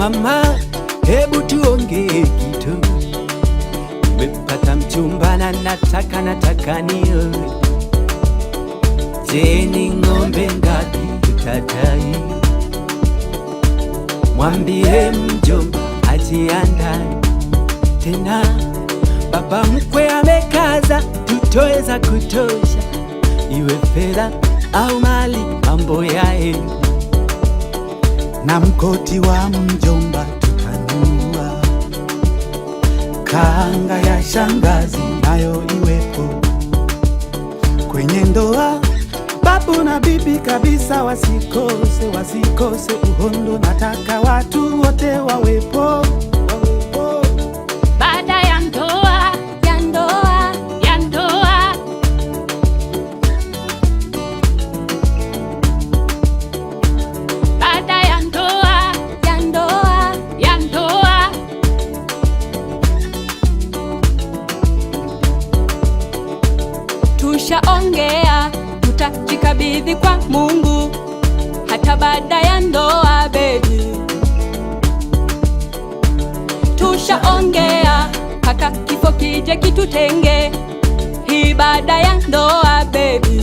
Mama, hebu tuongee kitu. Nimepata mchumba na nataka nioe. Je, ni ng'ombe ngapi utadai? Mwambie mjomba ajiandae. Tena baba mkwe amekaza, tutoe za kutosha, iwe fedha au mali, mambo yae. Na mkoti wa mjomba tutanunua, kanga ya shangazi nayo iwepo. Kwenye ndoa babu na bibi kabisa wasikose uhondo, nataka watu wote wawepo. Baada ya ndoa, baada ya ndoa, tushaongea tutajikabidhi kwa Mungu hata baada ya ndoa baby. Tushaongea mpaka kifo kije kitutenge, hii baada ya ndoa baby.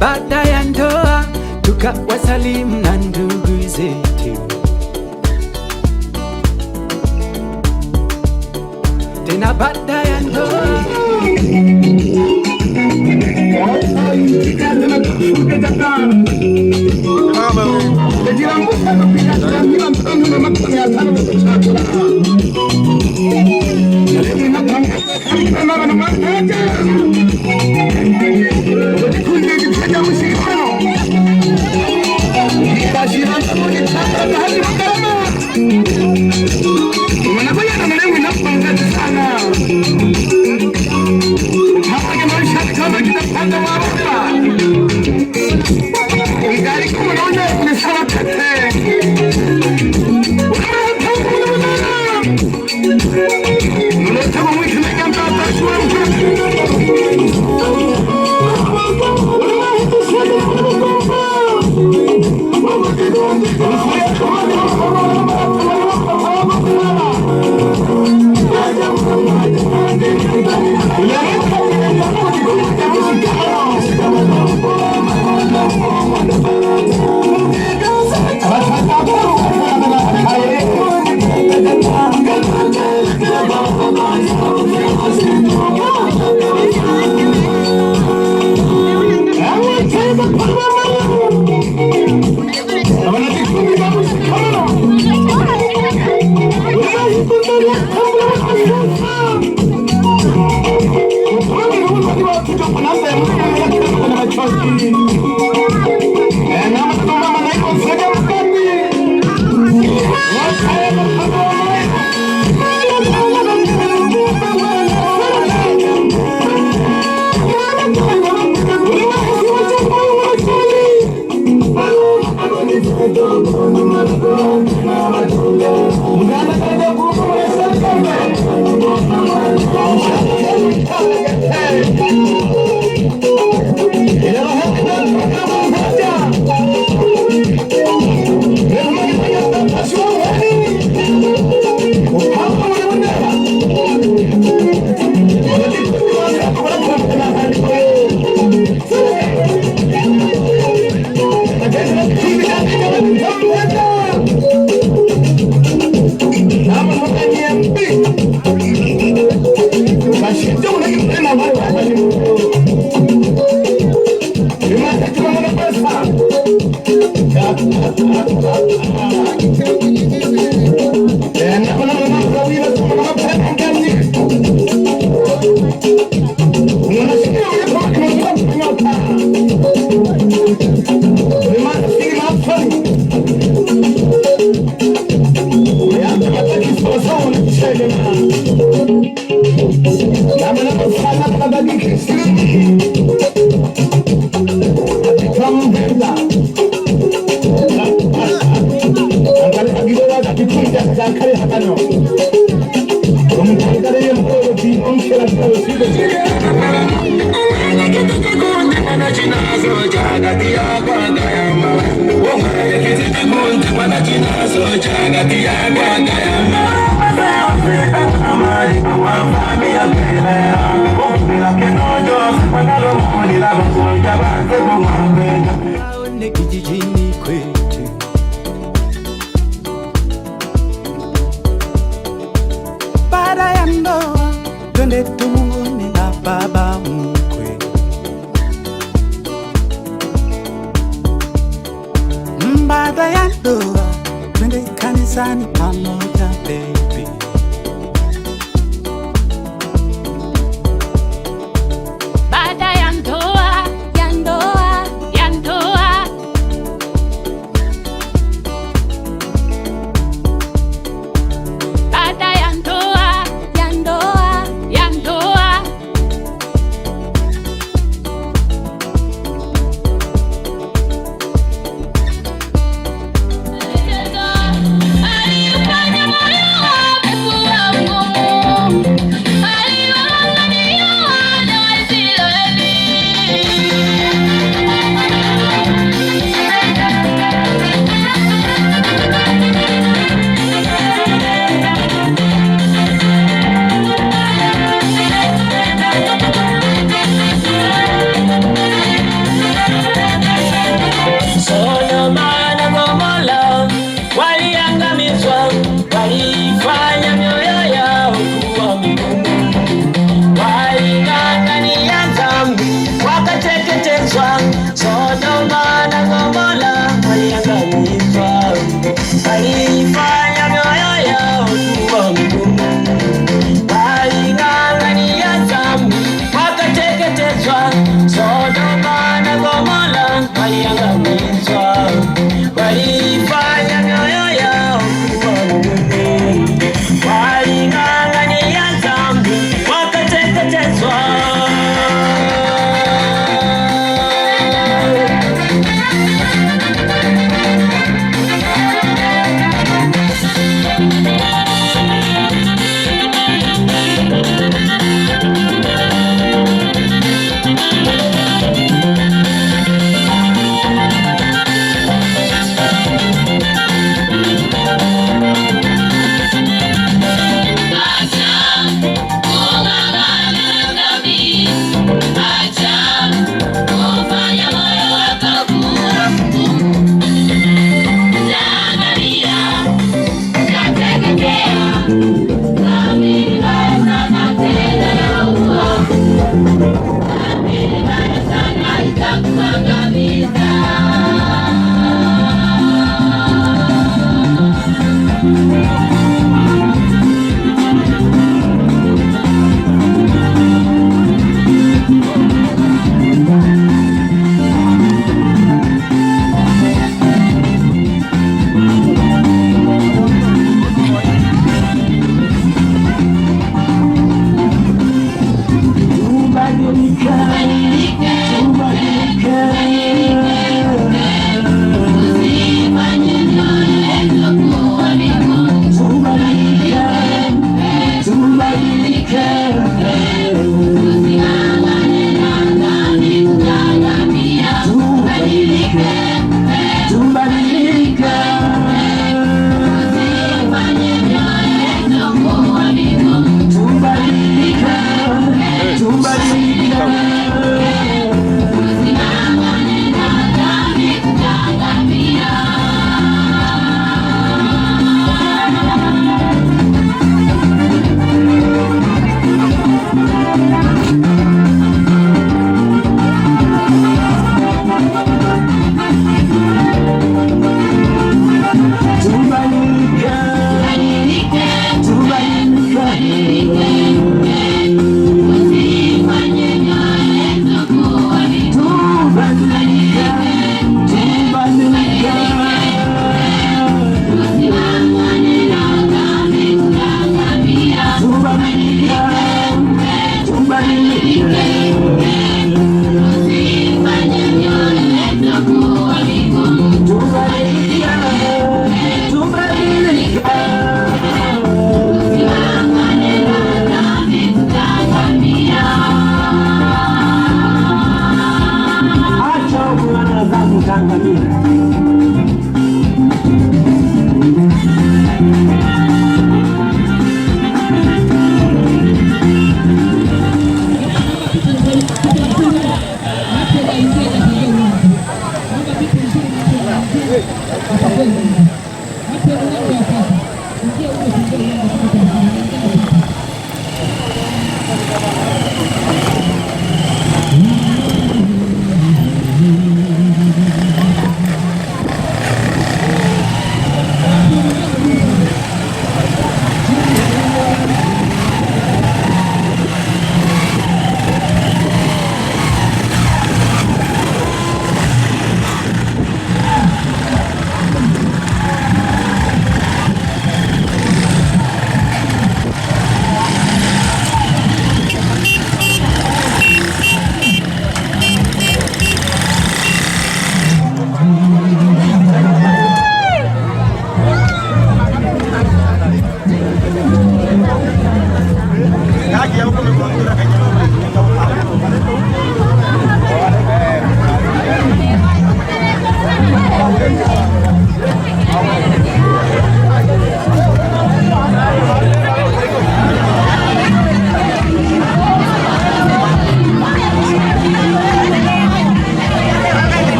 Baada ya ndoa tukawasalimu na ndugu zetu, tena baada ya ndoa Jinazo jaga dia kwa gaya mawa, Aone kijijini kwetu, baada ya ndoa twende tumuone na baba mkwe. Baada ya ndoa twende kanisani pamoja baby. Baada ya ndoa, ya ndoa, ya ndoa. Baada ya ndoa, ya ndoa, ya ndoa. Alifanya moyo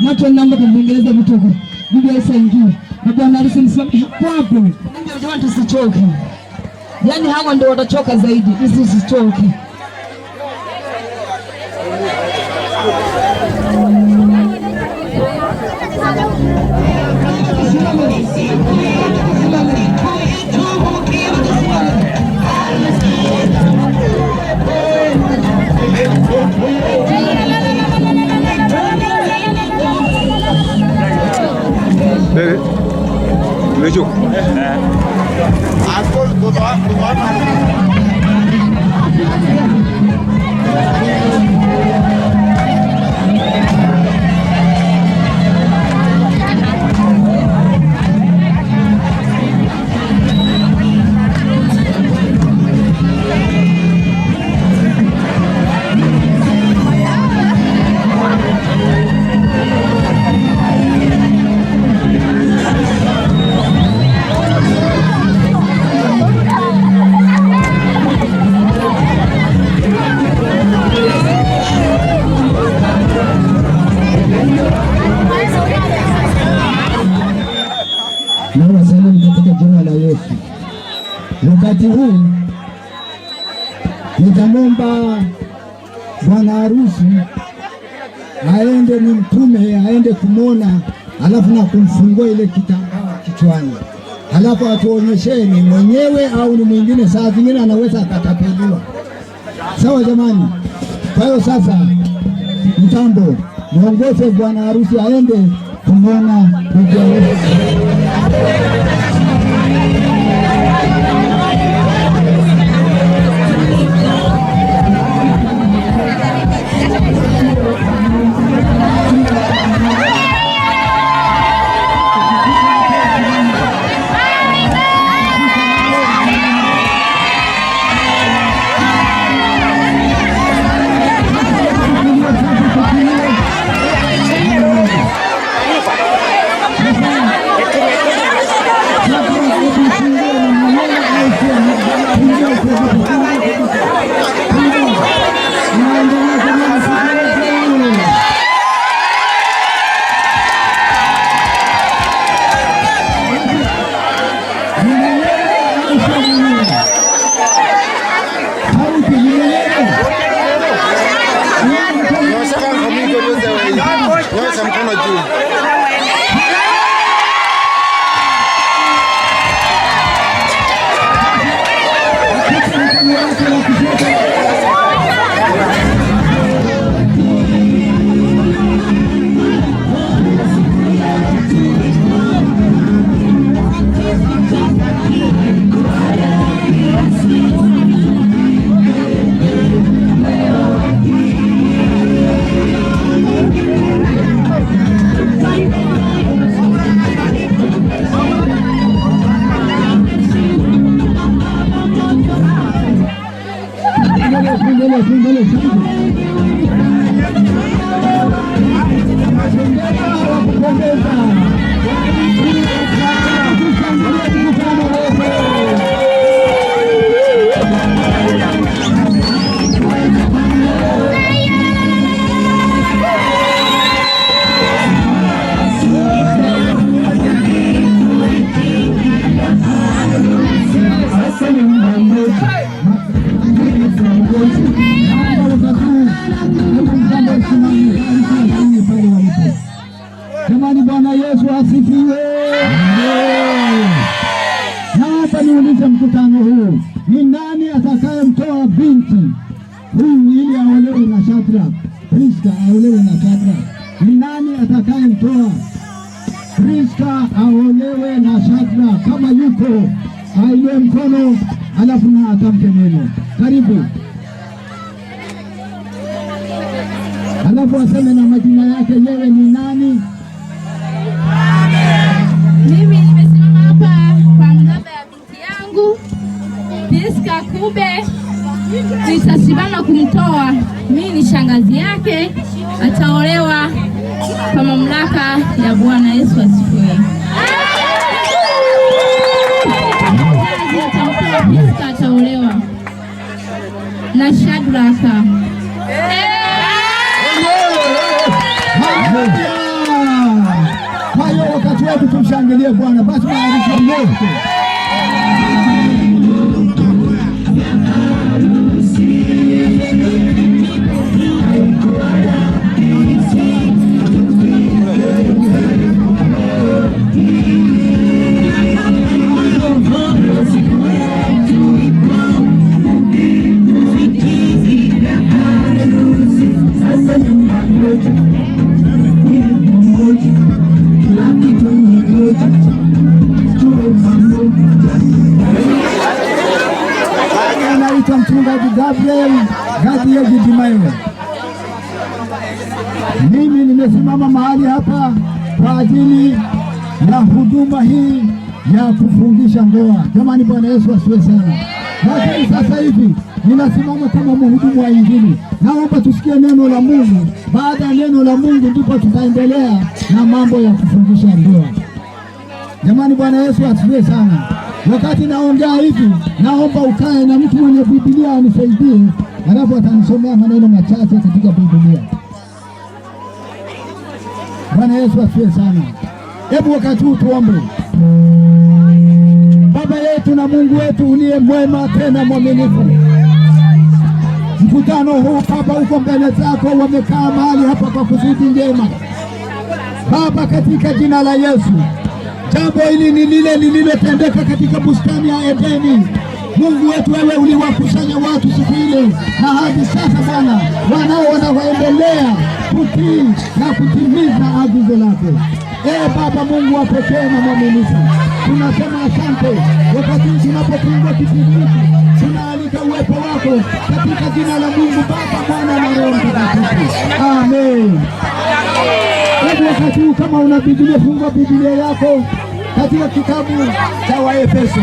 Watu wanaomba kumbengeleza mtoko. Bibi Aisha ingie. Na bwana harusi msimame hapo. Ndio jamani tusichoke. Yaani hawa ndio watachoka zaidi. Sisi tusichoke. Mejuk. Katika jina la Yesu. Wakati huu nitamwomba bwana harusi aende, ni mtume aende kumwona, alafu na kumfungua ile kitambaa kichwani, alafu atuonyesheni mwenyewe au ni mwingine. Saa zingine anaweza akatapeliwa. Sawa jamani? Kwa hiyo sasa mtambo muongoze bwana harusi aende kumwona bibi harusi. Jamani, Bwana Yesu asifiwe. Naomba niulize mkutano huu, ni nani atakayemtoa binti huyu ili aolewe na Shadraka? Priska aolewe na Shadraka. Ni nani atakayemtoa Priska aolewe na Shadraka? Kama yuko ainue mkono, alafu na atamke neno. Karibu. Alafu aseme na majina yake, yeye ni nani? Mimi nimesimama hapa kwa mnaba ya binti yangu Priska Kube. Nitasimama kumtoa. Mimi ni shangazi yake, ataolewa kwa mamlaka ya Bwana Yesu asifiwe. Priska ataolewa na Shadraka. Hebu tumshangilie Bwana. Basi maarifa naitwa Mchungaji Gabriel Gabriel Gidimayo. Mimi nimesimama mahali hapa kwa ajili ya huduma hii ya kufungisha ndoa. Jamani, Bwana Yesu asifiwe sana. Lakini sasa hivi ninasimama kama mhudumu wa Injili. Naomba tusikie neno la Mungu. Baada ya neno la Mungu ndipo tutaendelea na mambo ya kufungisha ndoa. Jamani, Bwana Yesu asifiwe sana. Wakati naongea hivi, naomba ukae na mtu mwenye Biblia anisaidie, alafu atanisomea maneno machache katika Biblia. Bwana Yesu asifiwe sana. Hebu wakati huu tuombe. Baba yetu na Mungu wetu uliye mwema tena mwaminifu, mkutano huu Baba uko mbele zako, wamekaa mahali hapa kwa kusudi njema Baba, katika jina la Yesu. Jambo hili ni lile lililotendeka katika bustani ya Edeni. Mungu wetu, wewe uliwakusanya watu siku ile, na hadi sasa Bwana wanaendelea kutii na kutimiza agizo lake. Baba Mungu wa pekee na mwaminifu, tunasema asante. Wakati tunapopingwa kipindi hiki, tunaalika uwepo wako katika jina la Mungu Baba, Mwana na Roho Mtakatifu. Amen. Wakati huu kama una Biblia, fungua Biblia yako katika kitabu cha Waefeso.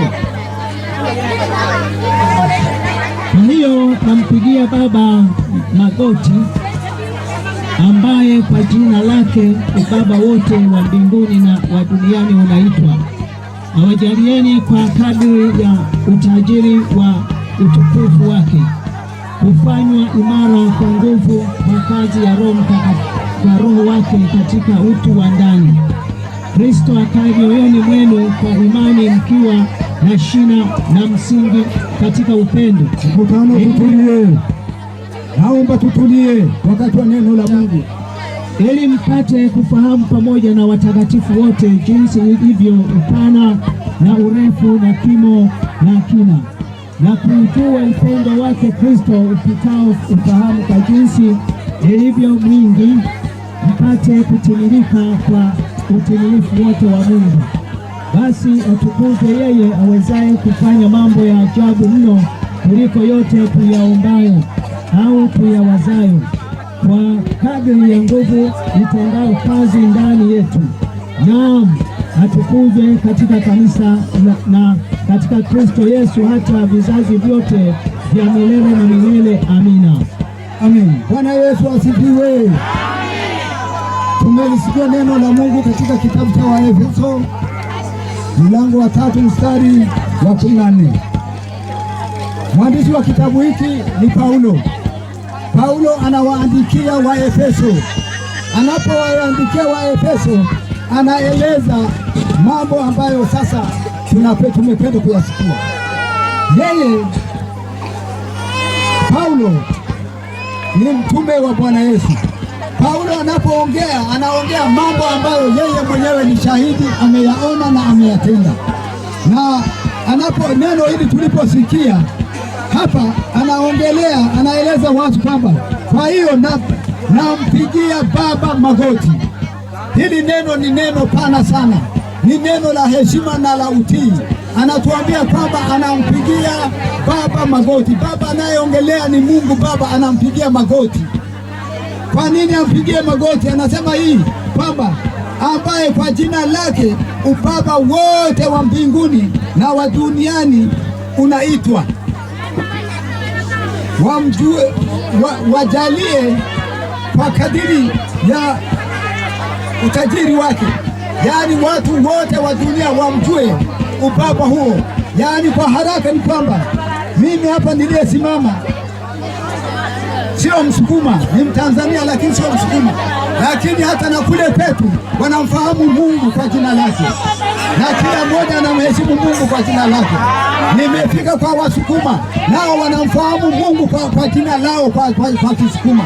Hiyo nampigia Baba magoti, ambaye kwa jina lake Baba wote wa mbinguni na wa duniani unaitwa. Awajalieni kwa kadri ya utajiri wa utukufu wake kufanywa imara kwa nguvu kwa kazi ya Roho Mtakatifu, kwa Roho wake katika utu wa ndani. Kristo akae mioyoni mwenu kwa imani, mkiwa na shina na msingi katika upendo. Mkutano, tutulie. Naomba tutulie wakati wa neno la Mungu, ili mpate kufahamu pamoja na watakatifu wote jinsi ilivyo upana na urefu na kimo na kina, na kujua upendo wake Kristo upitao ufahamu, kwa jinsi ilivyo mwingi, mpate kutimilika kwa utimilifu wote wa Mungu. Basi atukuzwe yeye awezaye kufanya mambo ya ajabu mno kuliko yote tuyaombayo au tuyawazayo, kwa kadri ya nguvu itendayo kazi ndani yetu. Naam, atukuzwe katika kanisa na katika Kristo Yesu hata vizazi vyote vya milele na milele. Amina. Amen. Bwana Yesu asifiwe. Tumelisikia neno la Mungu katika kitabu cha Waefeso mlango wa 3 mstari wa 14. Mwandishi wa kitabu hiki ni Paulo. Paulo anawaandikia Waefeso. Anapowaandikia Waefeso, anaeleza mambo ambayo sasa tumependa kuyasikia. Yeye Paulo ni mtume wa Bwana Yesu. Paulo anapoongea, anaongea mambo ambayo yeye mwenyewe ni shahidi, ameyaona na ameyatenda. Na neno hili tuliposikia hapa, anaeleza watu kwamba kwa hiyo nampigia Baba magoti. Hili neno ni neno pana sana, ni neno la heshima na la utii. Anatuambia kwamba anampigia Baba magoti. Baba anayeongelea ni Mungu Baba, anampigia magoti. Kwa nini ampigie magoti? Anasema hii kwamba ambaye kwa jina lake ubaba wote wa mbinguni na wa duniani unaitwa, wamjue, wajalie kwa kadiri ya utajiri wake. Yaani watu wote wa dunia wamjue ubaba huo. Yaani kwa haraka ni kwamba mimi hapa niliyesimama sio Msukuma, ni Mtanzania, lakini sio Msukuma. lakini hata na kule kwetu wanamfahamu Mungu kwa jina lake, na kila mmoja anamheshimu Mungu kwa jina lake. Nimefika kwa Wasukuma, nao wanamfahamu Mungu kwa jina lao kwa Kisukuma.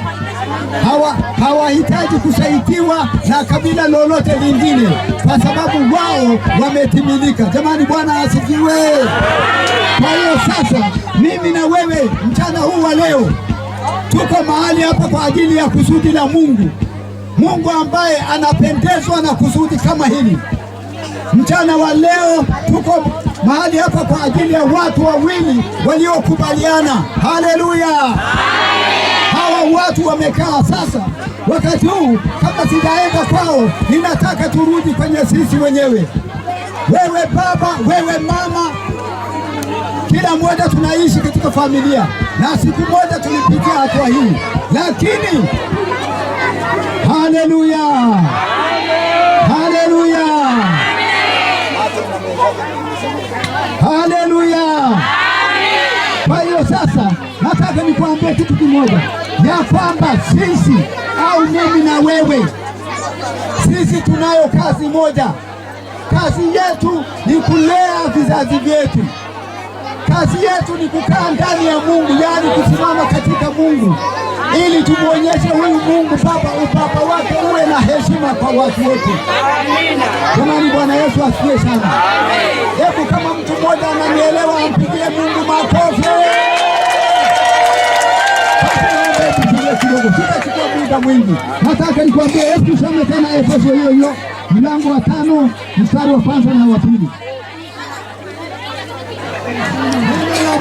Hawahitaji kusaidiwa na kabila lolote lingine, kwa sababu wao wametimilika. Jamani, Bwana asifiwe. Kwa hiyo sasa, mimi na wewe mchana huu wa leo tuko mahali hapa kwa ajili ya kusudi la Mungu, Mungu ambaye anapendezwa na kusudi kama hili. Mchana wa leo tuko mahali hapa kwa ajili ya watu wawili waliokubaliana. Haleluya! Hawa watu wamekaa sasa. Wakati huu kama sijaenda kwao, ninataka turudi kwenye sisi wenyewe. Wewe baba, wewe mama, kila mmoja tunaishi katika familia, na siku moja tulipitia hatua hii, lakini haleluya, haleluya, haleluya. Kwa hiyo sasa nataka nikuambie kitu kimoja, ya kwamba sisi au mimi na wewe, sisi tunayo kazi moja. Kazi yetu ni kulea vizazi vyetu. Kazi yetu ni kukaa ndani ya Mungu, yaani kusimama katika Mungu, ili tumuonyeshe huyu Mungu Baba, upapa wake uwe na heshima kwa watu wote. Jamani, Bwana Yesu asifiwe sana. Hebu kama mtu mmoja ananielewa, ampigie Mungu makofi. Kidogo, sitachukua muda mwingi. Nataka nikwambie, hebu tusome tena Efeso hiyo mlango wa 5 mstari wa 1 na wa 2.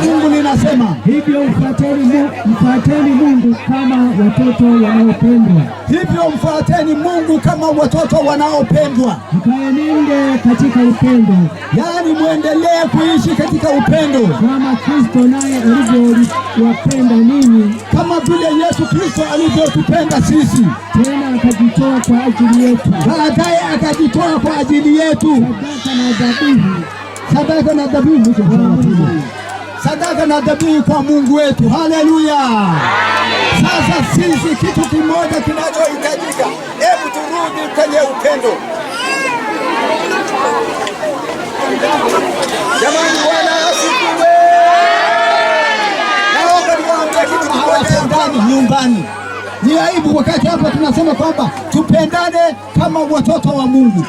Mungu linasema hivyo mfuateni Mungu kama watoto wanaopendwa. Hivyo mfuateni Mungu kama watoto wanaopendwa. Mkaenende katika upendo, yaani muendelee kuishi katika upendo, kama Kristo naye alivyowapenda ninyi, kama vile Yesu Kristo alivyotupenda sisi, tena akajitoa kwa ajili yetu. Baadaye akajitoa kwa ajili yetu, sadaka na dhabihu kwa Mungu wetu. Haleluya! Sasa sisi kitu kimoja kinachohitajika, hebu turudi kwenye upendo. Jamani, Bwana asifiwe. Naomba niwaambie kitu kimoja nyumbani. Ni aibu wakati hapa tunasema kwamba tupendane kama watoto wa Mungu,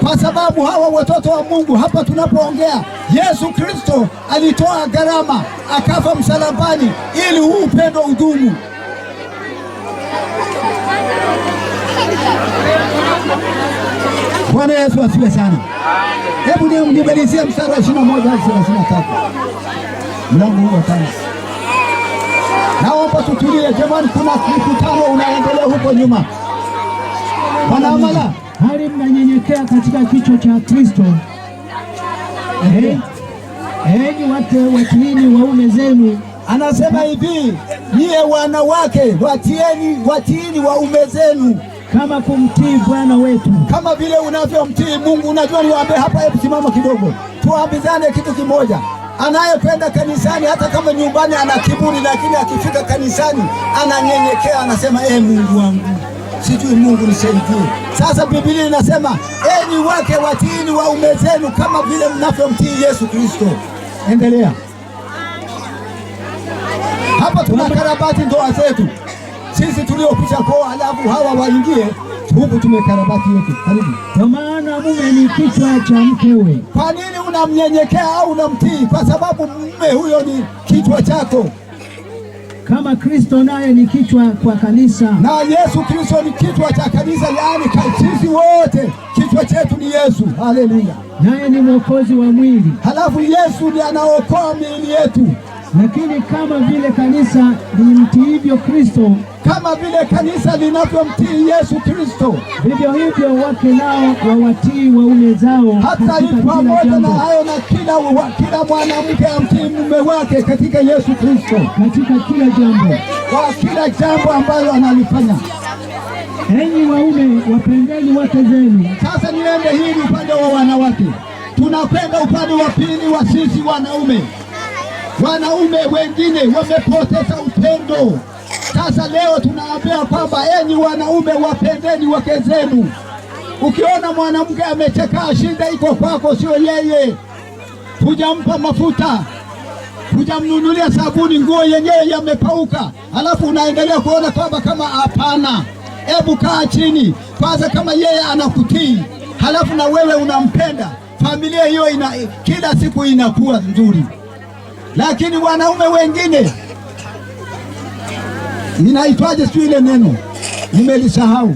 kwa sababu hawa watoto wa Mungu hapa tunapoongea, Yesu Kristo alitoa gharama, akafa msalabani ili huu upendo udumu. Bwana Yesu asifiwe sana. Hebu nimalizie mstari wa 21 hadi 33. Mlango huu wa 5. Naomba tutulie jamani, kuna mkutano unaendelea huko nyuma. Bwana amala, hali mnanyenyekea katika kichwa cha Kristo. Enyi wake watiini waume zenu. Anasema hivi, nyie wanawake watiini waume zenu kama kumtii Bwana wetu, kama vile unavyomtii Mungu. Unajua, niwaambie hapa, hebu simama kidogo, tuambizane kitu kimoja. Anayekwenda kanisani, hata kama nyumbani ana kiburi, lakini akifika kanisani ananyenyekea, anasema Mungu wangu, sijui Mungu nisaidie. Sasa Biblia inasema enyi wake watiini waume zenu kama vile mnavyomtii Yesu Kristo. Endelea. Hapa tunakarabati ndoa zetu sisi tuliokwisha kuoa, alafu hawa waingie huku tumekarabati yote. Karibu. Kwa maana mume ni kichwa cha mkewe. Kwa nini unamnyenyekea au unamtii? Kwa sababu mume huyo ni kichwa chako, kama Kristo naye ni kichwa kwa kanisa. Na Yesu Kristo ni kichwa cha kanisa, yaani sisi wote kichwa chetu ni Yesu. Haleluya! Naye ni mwokozi wa mwili. Halafu Yesu ndiye anaokoa miili yetu. Lakini kama vile kanisa limtiivyo Kristo, kama vile kanisa linavyomtii Yesu Kristo, vivyo hivyo wake nao wawatii waume zao. Hata pamoja na hayo, na kila mwanamke amtii mume wake katika Yesu Kristo, katika kila jambo, kwa kila jambo ambalo analifanya. Enyi waume, wapendeni wake zenu. Sasa niende hili upande wa wanawake, tunakwenda upande wa pili wa sisi wanaume. Wanaume wengine wamepoteza upendo. Sasa leo tunaambia kwamba enyi wanaume, wapendeni wake zenu. Ukiona mwanamke amechekaa, shida iko kwako, sio yeye. Hujampa mafuta, hujamnunulia sabuni, nguo yenyewe yamepauka, alafu unaendelea kuona kwamba kama hapana. Hebu kaa chini kwanza, kama yeye anakutii halafu na wewe unampenda, familia hiyo kila siku inakuwa nzuri. Lakini wanaume wengine, ninaitwaje sio ile neno nimelisahau,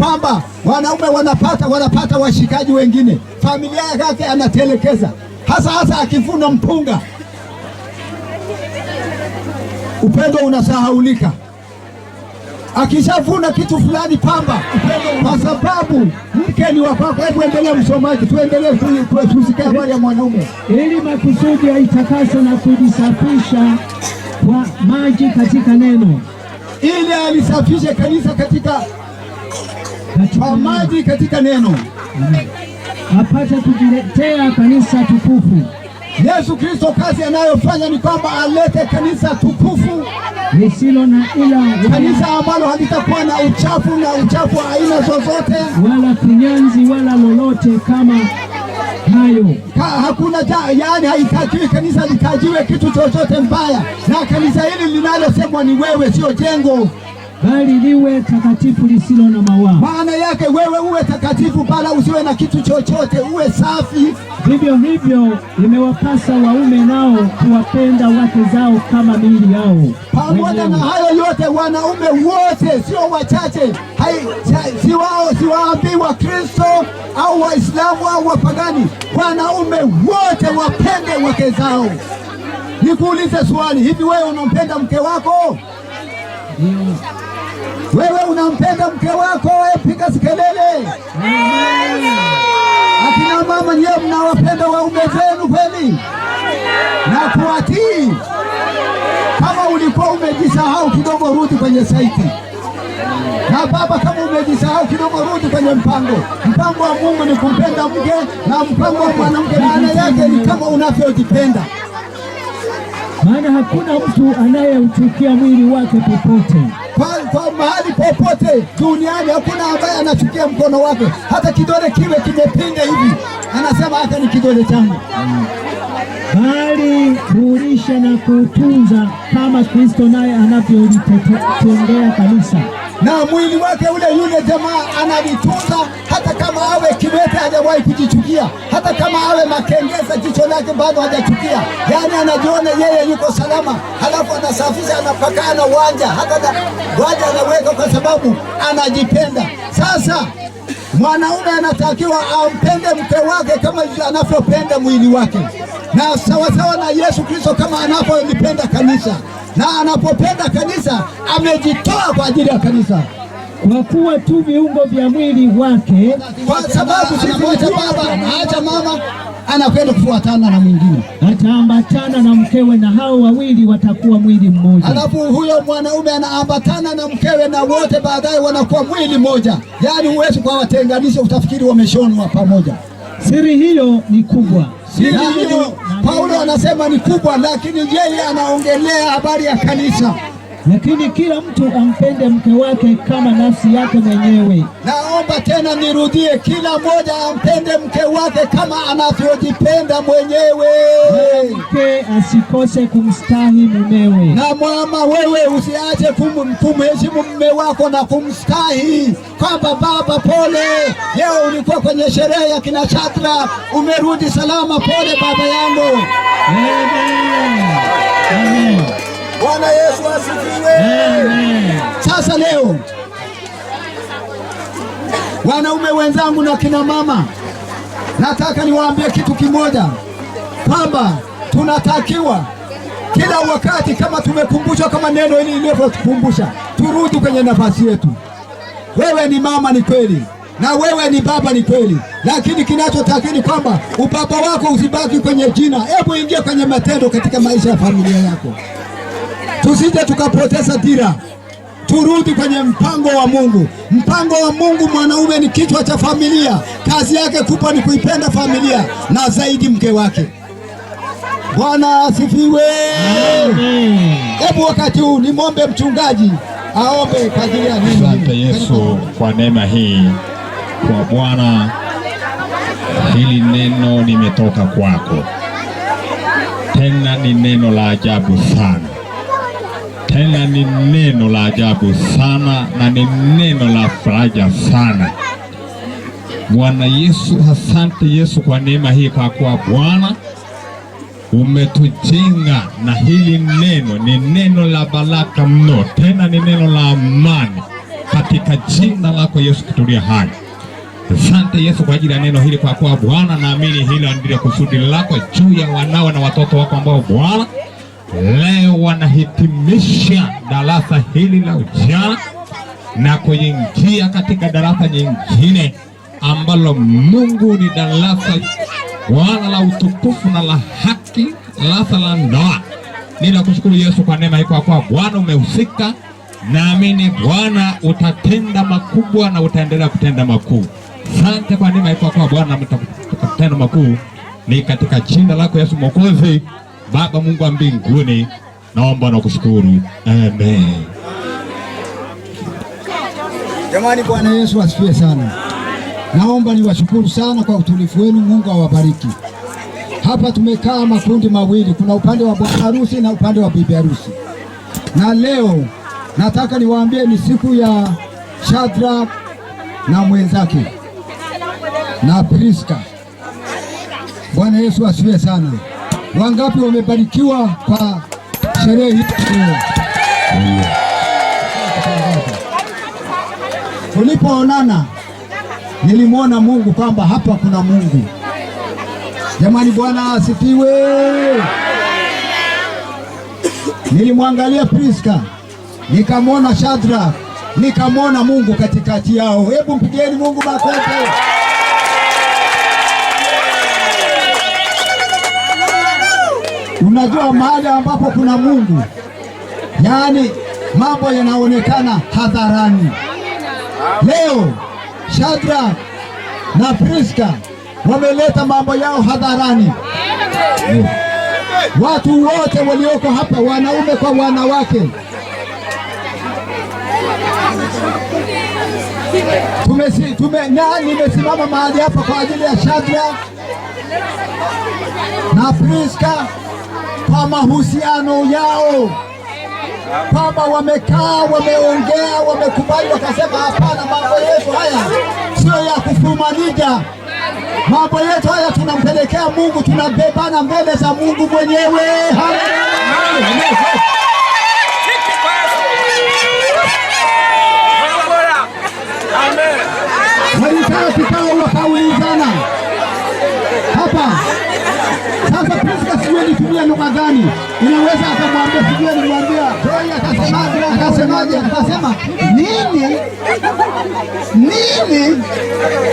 kwamba wanaume wanapata washikaji wengine, familia yake anatelekeza, hasa akivuna mpunga, upendo unasahaulika. Akishavuna kitu fulani pamba, upendo, kwa sababu mke ni wako. Hebu endelea msomaji, tuendelee tusikie habari ya mwanaume. Ili makusudi aitakase na kujisafisha kwa maji katika neno, ili alisafishe kanisa katika maji katika neno, apate kujiletea kanisa tukufu. Yesu Kristo kazi anayofanya ni kwamba alete kanisa tukufu lisilo na ila, kanisa ambalo halitakuwa na uchafu wa aina zozote, wala kunyanzi wala lolote kama hayo. Hakuna yani, haitakiwi kanisa likajiwe kitu chochote mbaya, na kanisa hili linalosemwa ni wewe, sio jengo, bali liwe takatifu lisilo na mawaa. Maana yake wewe uwe takatifu, bala usiwe na kitu chochote, uwe safi. Vivyo hivyo imewapasa waume nao kuwapenda wake zao kama miili yao. Pamoja na hayo yote, wanaume wote, sio wachache, siwaambii wa Kristo au Waislamu au wapagani, wanaume wote wapende wake zao. Nikuulize swali, hivi wewe unampenda mke wako? Wewe unampenda mke wako? Piga sikelele. Akina mama, nyie mnawapenda waume zenu kweli na kuwatii? Kama ulikuwa umejisahau kidogo, rudi kwenye saiti. Na baba, kama umejisahau kidogo, rudi kwenye mpango. Mpango wa Mungu ni kumpenda mke, na mpango wa mwanamke maana yake ni kama unavyojipenda. Maana hakuna mtu anayeuchukia mwili wake popote. Kwa mahali popote duniani hakuna ambaye anachukia mkono wake, hata kidole kiwe kimepinda hivi anasema hata ni kidole changu. Bali huulisha na kutunza kama Kristo naye anavyolitendea kanisa, na mwili wake ule. Yule jamaa analitunza, hata kama awe kiwete hajawahi kujichukia, hata kama awe makengeza jicho lake bado hajachukia. Yani anajiona yeye yuko salama, halafu anasafisha, anapakaa na wanja, hata na wanja anaweka kwa sababu anajipenda. Sasa mwanaume anatakiwa ampende mke wake kama anavyopenda mwili wake, na sawasawa na Yesu Kristo kama anavyolipenda kanisa, na anapopenda kanisa amejitoa kwa ajili ya kanisa, kwa kuwa tu viungo vya mwili wake. Kwa sababu anamwacha baba, anaacha mama, anakwenda kufuatana na mwingine, ataambatana na mkewe, na hao wawili watakuwa mwili mmoja. Alafu huyo mwanaume anaambatana na mkewe, na wote baadaye wanakuwa mwili mmoja. Yani huwezi kuwatenganisha, utafikiri wameshonwa pamoja. Siri hiyo ni kubwa. Siri hiyo Paulo anasema ni kubwa, lakini yeye anaongelea habari ya kanisa. Lakini kila mtu ampende mke wake kama nafsi yake mwenyewe. Naomba tena nirudie, kila mmoja ampende mke wake kama anavyojipenda mwenyewe. Mke asikose kumstahi mumewe. Na mama, wewe usiache kumheshimu mume wako na kumstahi, kwamba baba, pole, leo ulikuwa kwenye sherehe ya kina Chatra, umerudi salama, pole baba yangu. Amen. Amen. Bwana Yesu asifiwe. Amen. Sasa leo wanaume wenzangu na kina mama, nataka niwaambie kitu kimoja, kwamba tunatakiwa kila wakati, kama tumekumbushwa, kama neno hili lilivyotukumbusha, turudi kwenye nafasi yetu. Wewe ni mama, ni kweli, na wewe ni baba, ni kweli, lakini kinachotakiwa ni kwamba ubaba wako usibaki kwenye jina. Hebu ingia kwenye matendo katika maisha ya familia yako. Tusije tukapoteza dira, turudi kwenye mpango wa Mungu. Mpango wa Mungu, mwanaume ni kichwa cha familia, kazi yake kubwa ni kuipenda familia na zaidi mke wake. Bwana asifiwe. Amen. Hebu wakati huu nimwombe mchungaji aombe kwa ajili ya neno. Asante Yesu kwa neema hii. Kwa Bwana, hili neno limetoka kwako, tena ni neno la ajabu sana, tena ni neno la ajabu sana, na ni neno la faraja sana. Bwana Yesu, asante Yesu kwa neema hii, kwa kuwa Bwana umetujenga na hili neno. Ni neno la baraka mno, tena ni neno la amani, katika jina lako Yesu kutulia hai. Asante Yesu kwa ajili ya neno hili, kwa kuwa Bwana naamini hilo ndilo kusudi lako juu ya wanao na watoto wako ambao Bwana leo wanahitimisha darasa hili la ujana na kuingia katika darasa nyingine ambalo Mungu ni darasa Bwana la utukufu na la haki, darasa la ndoa. Ninakushukuru Yesu kwa neema hii, kwa kuwa Bwana umehusika. Naamini Bwana utatenda makubwa na utaendelea kutenda makuu. Asante kwa neema hii, kwa kuwa Bwana utatenda makuu. Ni katika jina lako Yesu Mwokozi, Baba Mungu wa mbinguni, naomba na kushukuru. Amen. Jamani, Bwana Yesu asifiwe sana. Naomba niwashukuru sana kwa utulivu wenu. Mungu awabariki. Hapa tumekaa makundi mawili, kuna upande wa bwana harusi na upande wa bibi harusi. Na leo nataka niwaambie ni siku ya Shadrach na mwenzake na Priska. Bwana Yesu asifiwe sana. Wangapi wamebarikiwa kwa sherehe hii? Tulipoonana nilimwona Mungu, kwamba hapa kuna Mungu. Jamani, Bwana asifiwe. Nilimwangalia Priska, nikamwona Shadrach, nikamwona Mungu katikati yao. Hebu mpigeni Mungu makofi. Unajua mahali ambapo kuna Mungu, yaani mambo yanaonekana hadharani. Leo Shadrach na Priska wameleta mambo yao hadharani. Watu wote walioko hapa, wanaume kwa wanawake, nimesimama mahali hapa kwa ajili ya Shadrach na Priska, kwa mahusiano yao, kwamba wamekaa, wameongea, wamekubali, wakasema hapana, mambo yetu haya sio ya kufumanija. Mambo yetu haya tunampelekea Mungu, tunabebana mbele za Mungu mwenyewe. Walikaa kikao, wakaulizana hapa. Sasa Priska sijui nitumia lugha gani, inaweza akamwambia, sijui nimwambia Joy, akasemaje? Akasema nini?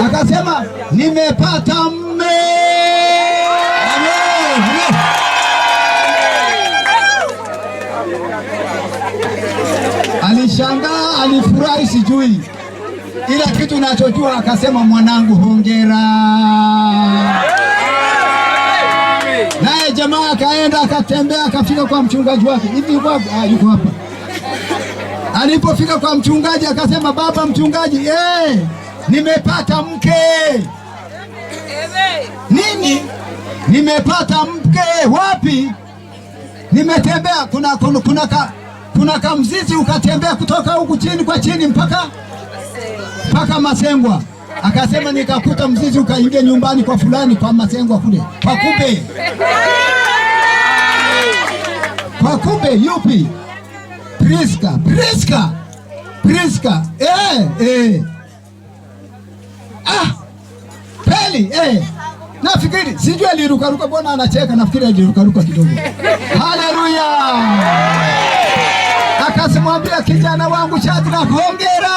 Akasema nimepata mme. Alishangaa, alifurahi, sijui, ila kitu nachojua akasema, mwanangu hongera. Naye jamaa akaenda akatembea, akafika kwa mchungaji wake. Hivi yuko hapa. Alipofika kwa mchungaji akasema, baba mchungaji, nimepata mke. Nini? Nimepata mke. Wapi? Nimetembea, kuna kamzizi ukatembea kutoka huku chini kwa chini mpaka Masengwa. Akasema nikakuta mzizi ukaingia nyumbani kwa fulani, kwa Masengwa kule. Kwa kumbe yupi? Priska. Peli. Nafikiri, sijui alirukaruka, mbona anacheka, nafikiri alirukaruka kidogo. Haleluya. Akasimwambia kijana wangu Shadrach, hongera.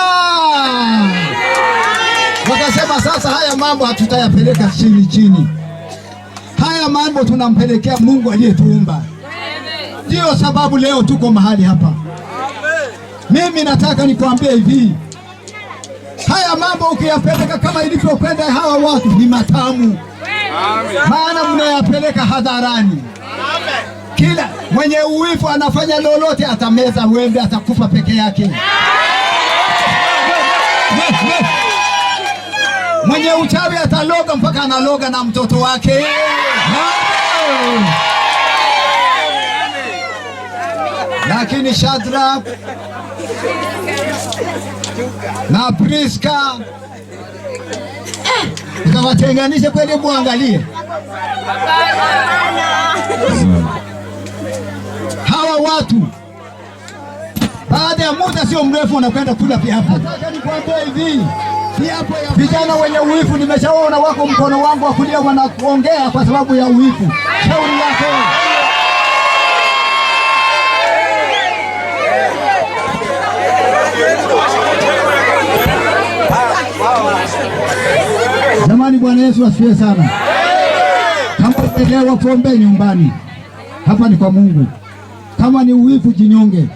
Wakasema sasa haya mambo hatutayapeleka chini. Haya mambo tunampelekea Mungu aliyetuumba. Ndio sababu leo tuko mahali hapa. Mimi nataka nikwambie hivi, haya mambo ukiyapeleka kama ilivyokwenda hawa watu ni matamu. Maana mnayapeleka hadharani. Kila mwenye uwifu anafanya lolote, atameza wembe, atakufa peke yake. Mwenye uchawi ataloga mpaka analoga na mtoto wake. Lakini Shadrach na Priska ikawatenganisha kweli, muangalie hawa watu. Baada ya muda sio mrefu wanakwenda kula viapo. Nataka nikwambie hivi, vijana wenye uwifu nimeshaona wako mkono wangu wa kulia wanaongea kwa sababu ya uwifu. Shauri yako. Jamani, Bwana Yesu asifiwe sana. Kama uelewa pombe nyumbani, hapa ni kwa Mungu. Kama ni uwifu jinyonge.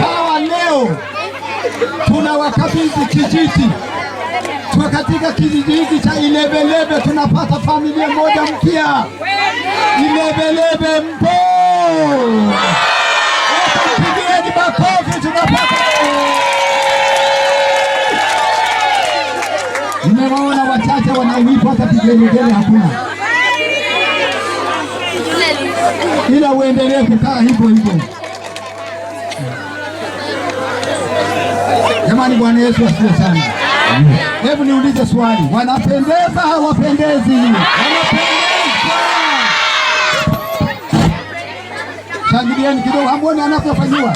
Hawa leo tunawakabidhi kijiji. Tuko katika kijiji hiki cha Ilebelebe, tunapata familia moja mpya. Ilebelebe mpo. Pigieni makofi, tunapata. Nimewaona wachache wanaoipa hata kigelegele hakuna. Ila uendelee kukaa hivyo hivyo. Jamani, Bwana Yesu asifiwe sana. Hebu niulize swali, wanapendeza hawapendezi? Wanapendeza. Shangilieni kidogo, hamuoni anavyofanywa?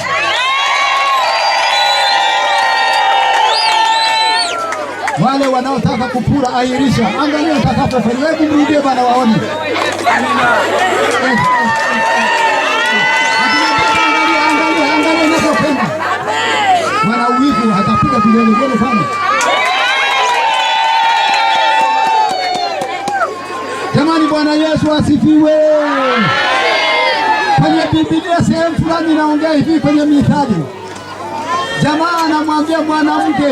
Wale wanaotaka kupura airisha, angalia atakapofanya. Hebu mrudie bana waone. Angalia anapofanya. Mwana uwivu atapiga vigelegele sana. Jamani, Bwana Yesu asifiwe. Kwenye Biblia sehemu fulani naongea hivi kwenye Mithali. Jamaa anamwambia mwanamke,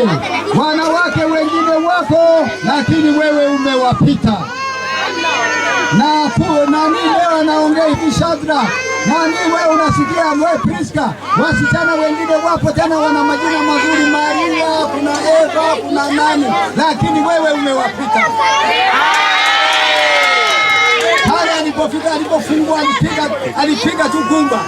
wanawake wengine wako lakini wewe umewapita. Na nani leo anaongea hivi Shadrach? Nani wewe unasikia wewe Priska? Wasichana wengine wapo tena wana majina mazuri, Maria, kuna Eva, kuna nani, lakini wewe umewapita. Pale alipofika, alipofungua alipiga tu gumba.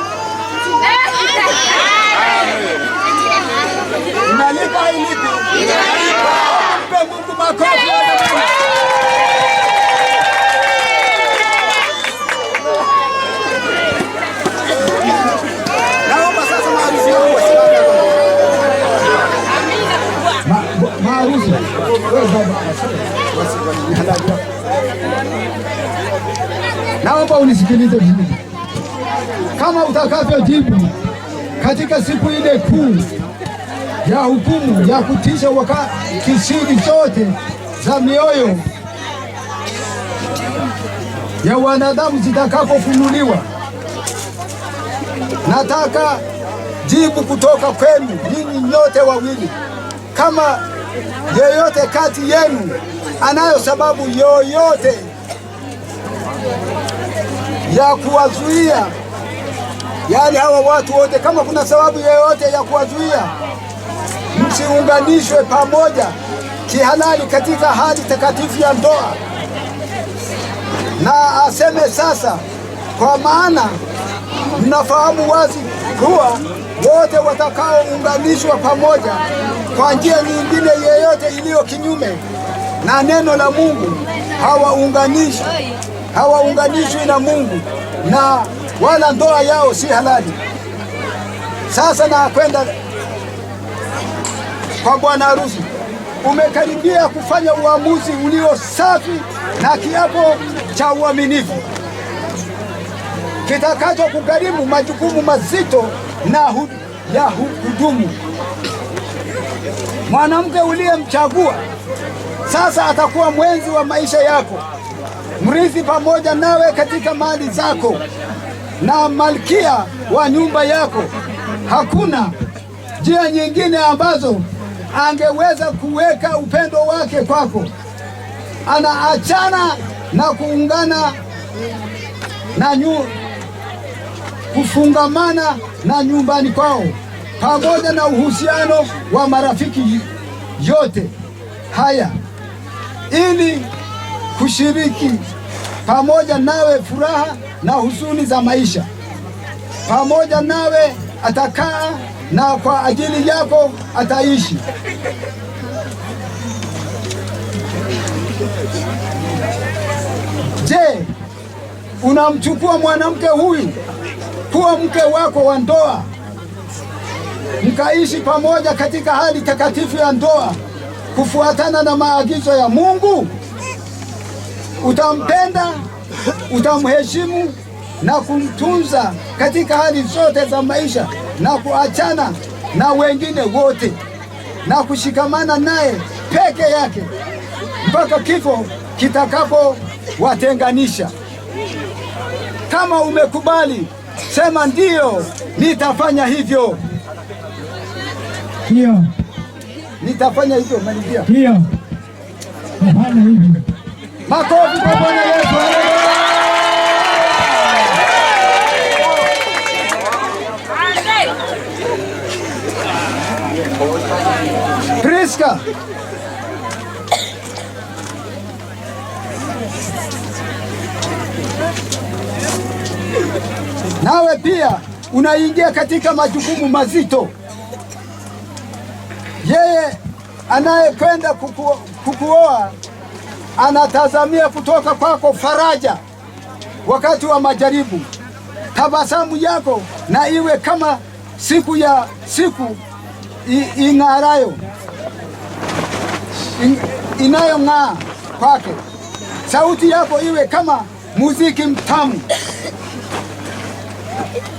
Inalipa ilipi? Inalipa. Mpe Mungu makofi. Naomba sasa maarusi wangu maarusi. Naomba unisikilize vizuri. Kama utakavyojibu katika siku ile kuu ya hukumu ya kutisha, wakati kisiri zote za mioyo ya wanadamu zitakapofunuliwa, nataka jibu kutoka kwenu ninyi nyote wawili. Kama yeyote kati yenu anayo sababu yoyote ya kuwazuia, yaani hawa watu wote, kama kuna sababu yoyote ya kuwazuia msiunganishwe pamoja kihalali katika hali takatifu ya ndoa, na aseme sasa, kwa maana mnafahamu wazi kuwa wote watakaounganishwa pamoja kwa njia nyingine yeyote iliyo kinyume na neno la Mungu hawaunganishwi na Mungu, na wala ndoa yao si halali. Sasa na kwenda kwa bwana harusi, umekaribia kufanya uamuzi ulio safi na kiapo cha uaminifu kitakacho kugharimu majukumu mazito na ya hudumu. Mwanamke uliyemchagua sasa atakuwa mwenzi wa maisha yako, mrithi pamoja nawe katika mali zako, na malkia wa nyumba yako. Hakuna njia nyingine ambazo angeweza kuweka upendo wake kwako. Anaachana na kuungana na kufungamana na nyumbani kwao, pamoja na uhusiano wa marafiki yote haya, ili kushiriki pamoja nawe furaha na huzuni za maisha. Pamoja nawe atakaa na kwa ajili yako ataishi. Je, unamchukua mwanamke huyu kuwa mke wako wa ndoa, mkaishi pamoja katika hali takatifu ya ndoa kufuatana na maagizo ya Mungu? Utampenda, utamheshimu na kumtunza katika hali zote za maisha, na kuachana na wengine wote na kushikamana naye peke yake mpaka kifo kitakapowatenganisha. Kama umekubali, sema ndiyo, nitafanya hivyo. Ndio. Nitafanya hivyo. Malizia. Ndio. Nitafanya hivyo. Makofi kwa Bwana Yesu. Priska, nawe pia unaingia katika majukumu mazito. Yeye anayekwenda kukuoa anatazamia kutoka kwako faraja wakati wa majaribu. Tabasamu yako na iwe kama siku ing'arayo, inayong'aa kwake. Sauti yako iwe kama muziki mtamu.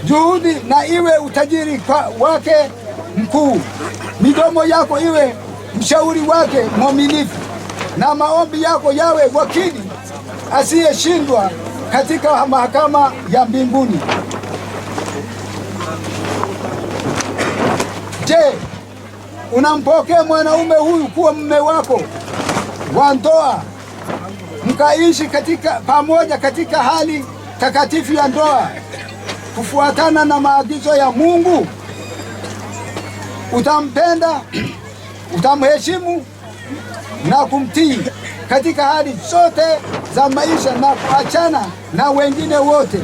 Juhudi na iwe utajiri wake mkuu. Midomo yako iwe mshauri wake mwaminifu, na maombi yako yawe wakili asiyeshindwa katika mahakama ya mbinguni. Je, unampokea mwanaume huyu kuwa mume wako wa ndoa, mkaishi pamoja katika hali takatifu ya ndoa kufuatana na maagizo ya Mungu? Utampenda, utamheshimu na kumtii katika hali zote za maisha, na kuachana na wengine wote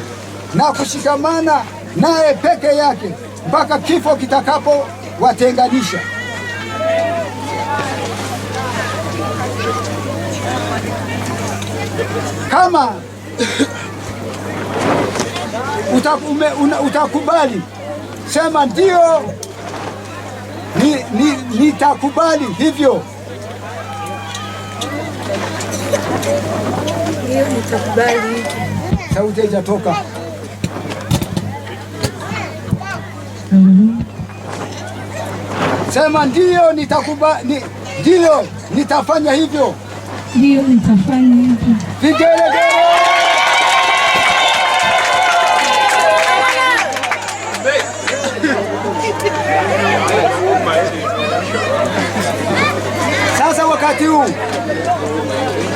na kushikamana naye peke yake mpaka kifo kitakapowatenganisha. Kama utakubali, sema ndio, nitakubali hivyo. Ndio, nitakubali. Sauti haijatoka. Sema ndio, nitakubali, ndio, nitafanya hivyo. Ndio, nitafanya hivyo. Vigelegele. Sasa wakati huu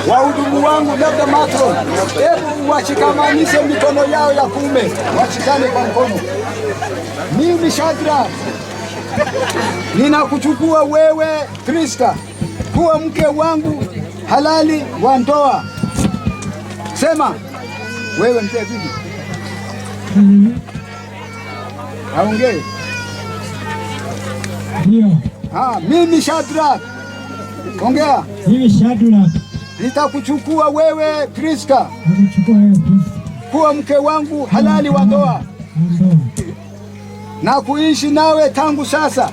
wahudumu wangu, labda matron, hebu washikamanishe mikono yao ya kuume, washikane kwa mkono. Mimi Shadrack ninakuchukua wewe Priska kuwa mke wangu halali wa ndoa. Sema wewe mzee bibi. Aongee. Ndio. Mimi Shadrack. Ongea. Mimi Shadrack. Nitakuchukua wewe Priska. Nitakuchukua wewe Priska kuwa mke wangu halali wa ndoa. Na kuishi nawe tangu sasa.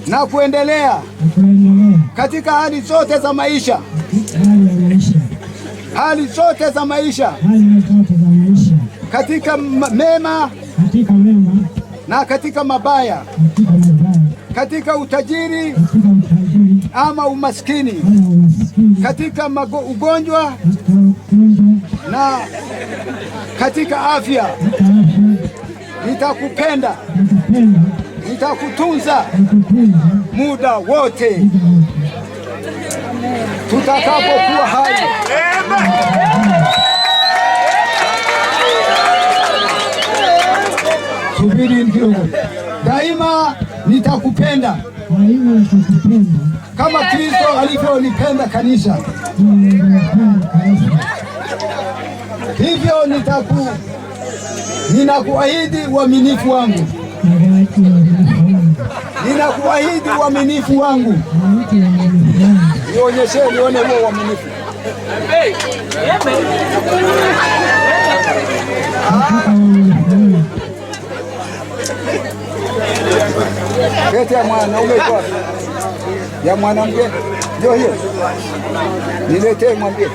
Na kuendelea. Katika hali zote za maisha. Hali zote za maisha. Katika mema. Na katika mabaya. Katika utajiri ama umaskini. Katika ugonjwa na katika afya. Nitakupenda, nitakutunza muda wote tutakapokuwa hai. Subiri kidogo. Daima nitakupenda. Daima nitakupenda. Kama Kristo alivyolipenda kanisa. Hivyo ninakuahidi uaminifu wangu. Ninakuahidi uaminifu wangu. Nionyeshe nione huo uaminifu. Pete ya mwanaume kwa ya mwanamke ndio hiyo. Niletee mwambie.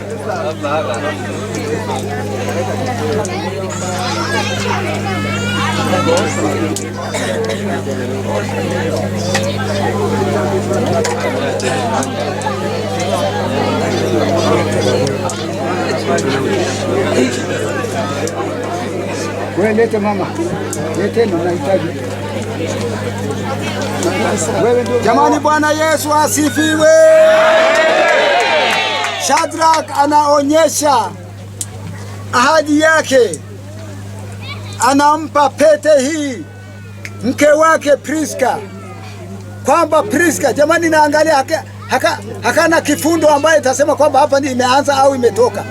Wewe lete mama. Lete na unahitaji. Jamani, Bwana Yesu asifiwe. Shadrach anaonyesha ahadi yake, anampa pete hii mke wake Priska, kwamba Priska, jamani, naangalia hakana kifundo ambaye itasema kwamba hapa ni imeanza au imetoka.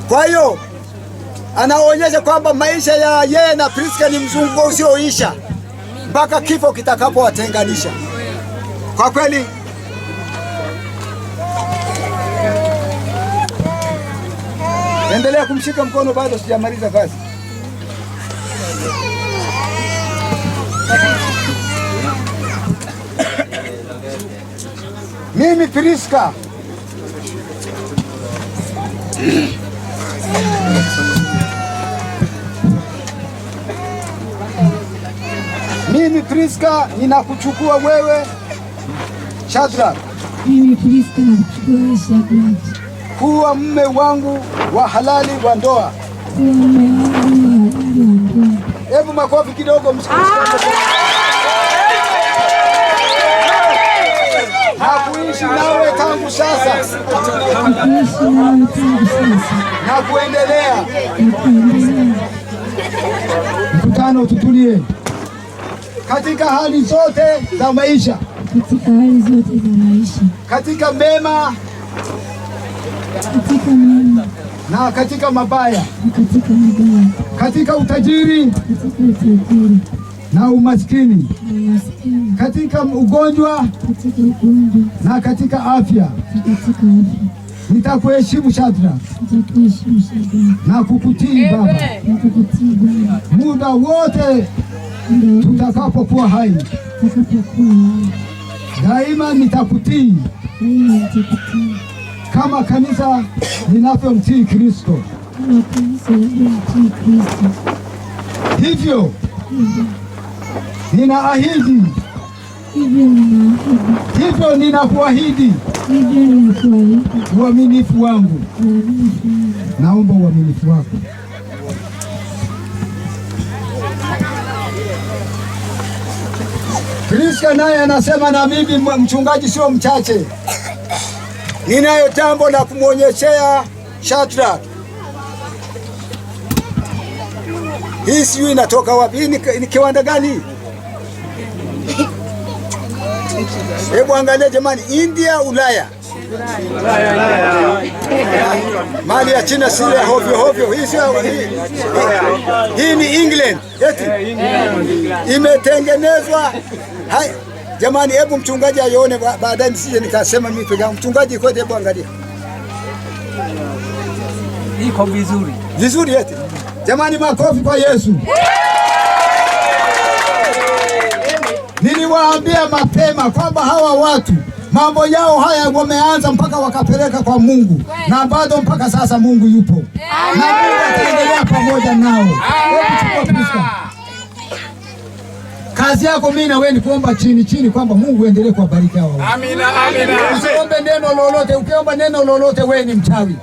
Kwa hiyo anaonyesha kwamba maisha ya yeye na Priska ni mzunguko usioisha mpaka kifo kitakapowatenganisha. Kwa kweli endelea kumshika mkono, bado sijamaliza kazi. Mimi Priska ninakuchukua wewe Shadrach. Mimi Priska nakuchukua wewe Shadrach kuwa mume wangu wa halali wa ndoa. Hebu makofi kidogo msikilizaji. Nakuishi nawe tangu sasa na kuendelea. Mkutano, tutulie. Katika hali zote za maisha, katika mema na katika mabaya, katika utajiri na umaskini, katika ugonjwa na katika afya, nitakuheshimu Shadrach na kukutii Baba muda wote tutakapokuwa hai. Daima nitakutii kama kanisa linavyomtii Kristo. Hivyo ninaahidi, hivyo ninakuahidi uaminifu wangu. Naomba uaminifu wako. Priska naye anasema, na mimi mchungaji sio mchache, ninayo jambo la kumwonyeshea Shadrach. Hii sijui inatoka wapi. Hii ni kiwanda gani? Hebu angalia jamani, India, Ulaya. Mali ya China si ya hovyo hovyo. Hii ni England. Eti imetengenezwa. Hai jamani, hebu mchungaji aione baadaye nisije nikasema mimi pekee. Mchungaji kote, hebu angalia. Iko vizuri. Vizuri eti. Jamani, makofi kwa Yesu. Niliwaambia mapema kwamba hawa watu mambo yao haya wameanza mpaka wakapeleka kwa Mungu, na bado mpaka sasa Mungu yupo na Mungu ataendelea pamoja nao. Kazi yako mimi na wewe ni kuomba chini chini kwamba Mungu endelee kuwabariki hao. Amina, amina. Usiombe neno lolote. Ukiomba neno lolote wewe ni mchawi.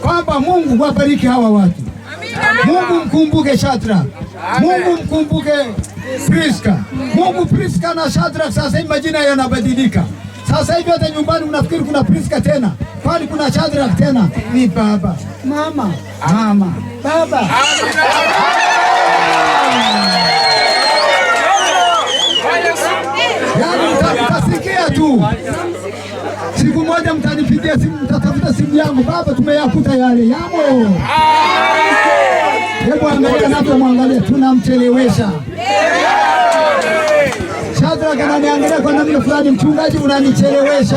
Kwamba Mungu wabariki hawa watu. Mungu mkumbuke Shadrach. Mungu mkumbuke Priska. Mungu Priska na Shadrach sasa hivi majina yanabadilika. Sasa hivi hata nyumbani mnafikiri kuna Priska tena, kwani kuna Shadrack tena? Ni baba, mama, mama, baba. Yaani mtasikia tu. Siku moja mtanipigia simu, mtatafuta simu yangu, baba tumeyakuta yale yamo. Hebu angalia napo, mwangalia, tunamchelewesha. Shadrack ananiangalia kwa namna fulani, mchungaji unanichelewesha.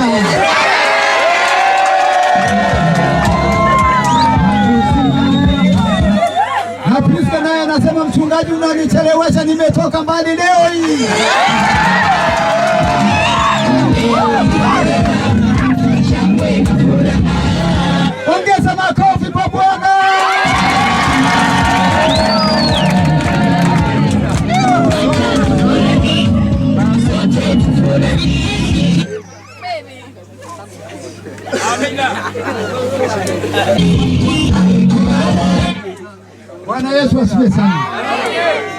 Na Priska naye anasema mchungaji unanichelewesha, nimetoka mbali leo hii. Ongeza makofi kwa Bwana. Bwana Yesu asifiwe sana.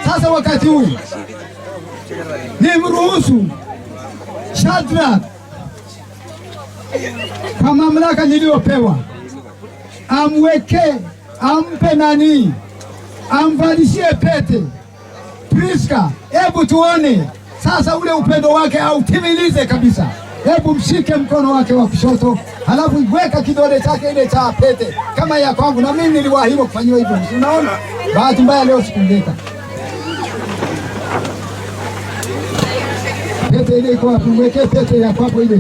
Sasa wakati huu nimruhusu Shadrack kwa mamlaka niliyopewa ampe nani, amvalishie pete Priska. Hebu tuone sasa ule upendo wake autimilize kabisa. Hebu mshike mkono wake wa kushoto, halafu weka kidole chake ile cha pete kama ya kwangu, na mimi niliwaahidi kufanyiwa hivyo. Unaona, bahati mbaya leo sikuleta pete ile. Iko hapo, weke pete ya kwako ile.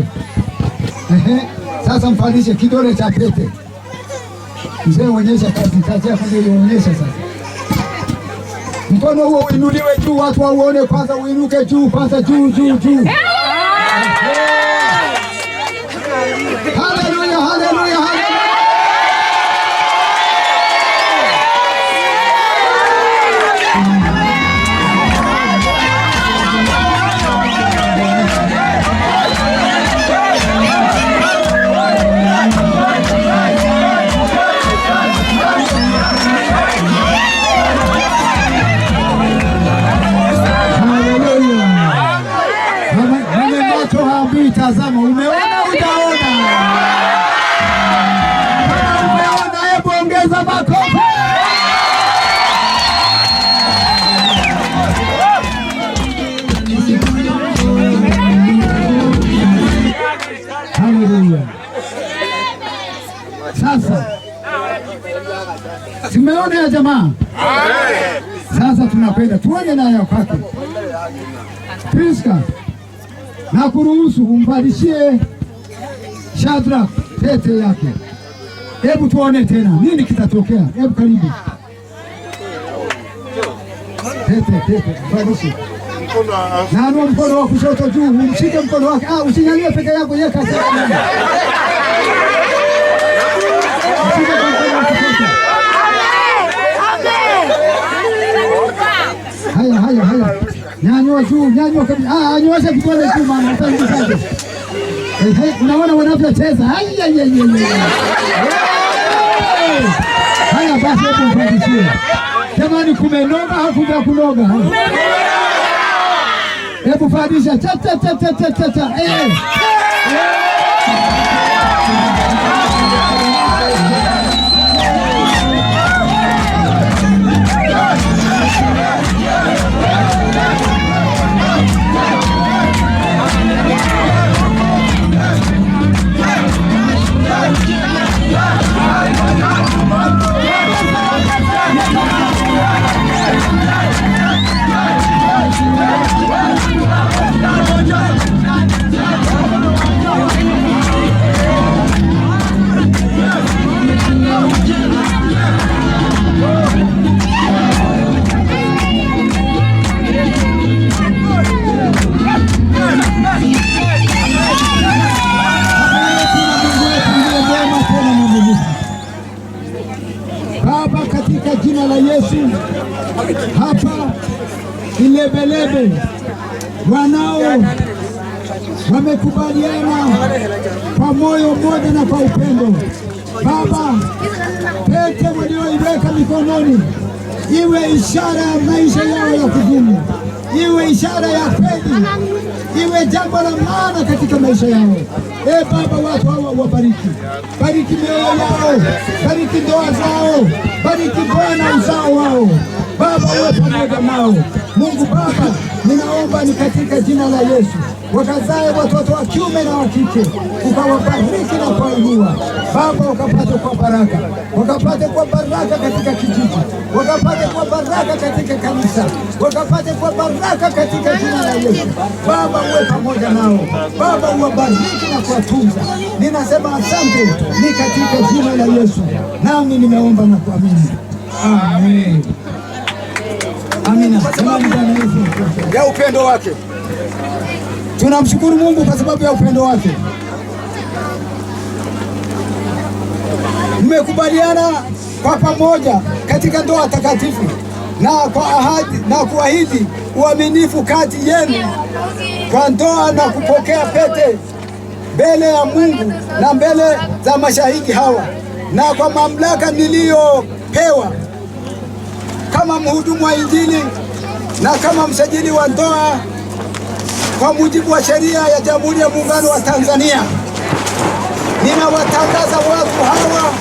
Sasa mfanyishe kidole cha pete. Mzee, onyesha kazi yako ndio uonyesha sasa. Mkono huo uinuliwe juu, watu waone kwanza, uinuke juu kwanza, juu. Haleluya, haleluya, haleluya. Tazama, umeona, ujaona? Umeona, hebu ongeza makofi. Haleluya. Sasa simeona ya jamaa. Sasa tunakwenda tuone naye kwake Priska, na kuruhusu umvalishie Shadrack pete yake. Hebu tuone tena nini kitatokea. Hebu karibu. Pete, mvalishe. Na mkono wa kushoto juu, umshike mkono wake. Usinyalie peke yako, yeka tena. Haya. Nyanyua juu, nyanyua kabisa. Nyosha kidole juu maana utaingizaje. Unaona wanavyocheza. Haya basi, hebu mfundishie. Jamani, kumenoga au kunoga? Hebu fadisha. Cha. Baba, katika jina la Yesu, hapa Kilebelebe wanao wamekubaliana kwa moyo mmoja na kwa upendo. Baba, pete walioiweka mikononi iwe ishara ya maisha yao ya kudumu. iwe ishara ya kweli, iwe jambo la maana katika maisha yao. Baba, watu hawa wabariki, bariki mioyo yao, bariki ndoa zao, bariki Bwana uzao wao. Baba, uwe pamoja nao. Mungu Baba, ninaomba ni katika jina la Yesu, wakazae watoto wa kiume na wa kike, ukawabariki na kuwainua Baba, wakapate kwa baraka, wakapate kwa baraka katika kijiji, wakapate kwa baraka katika kanisa, wakapate kwa baraka katika jina la Yesu. Baba, uwe pamoja nao. Baba, uwabariki na kuwatunza. Ninasema asante, ni katika jina la Yesu nami nimeomba na kuamini, amen. Amina. Ya upendo wake, tunamshukuru Mungu kwa sababu ya upendo wake. Mmekubaliana kwa pamoja katika ndoa takatifu na kwa ahadi na kuahidi uaminifu kati yenu kwa ndoa na kupokea pete mbele ya Mungu na mbele za mashahidi hawa, na kwa mamlaka niliyopewa kama mhudumu wa Injili na kama msajili wa ndoa kwa mujibu wa sheria ya Jamhuri ya Muungano wa Tanzania, ninawatangaza watu hawa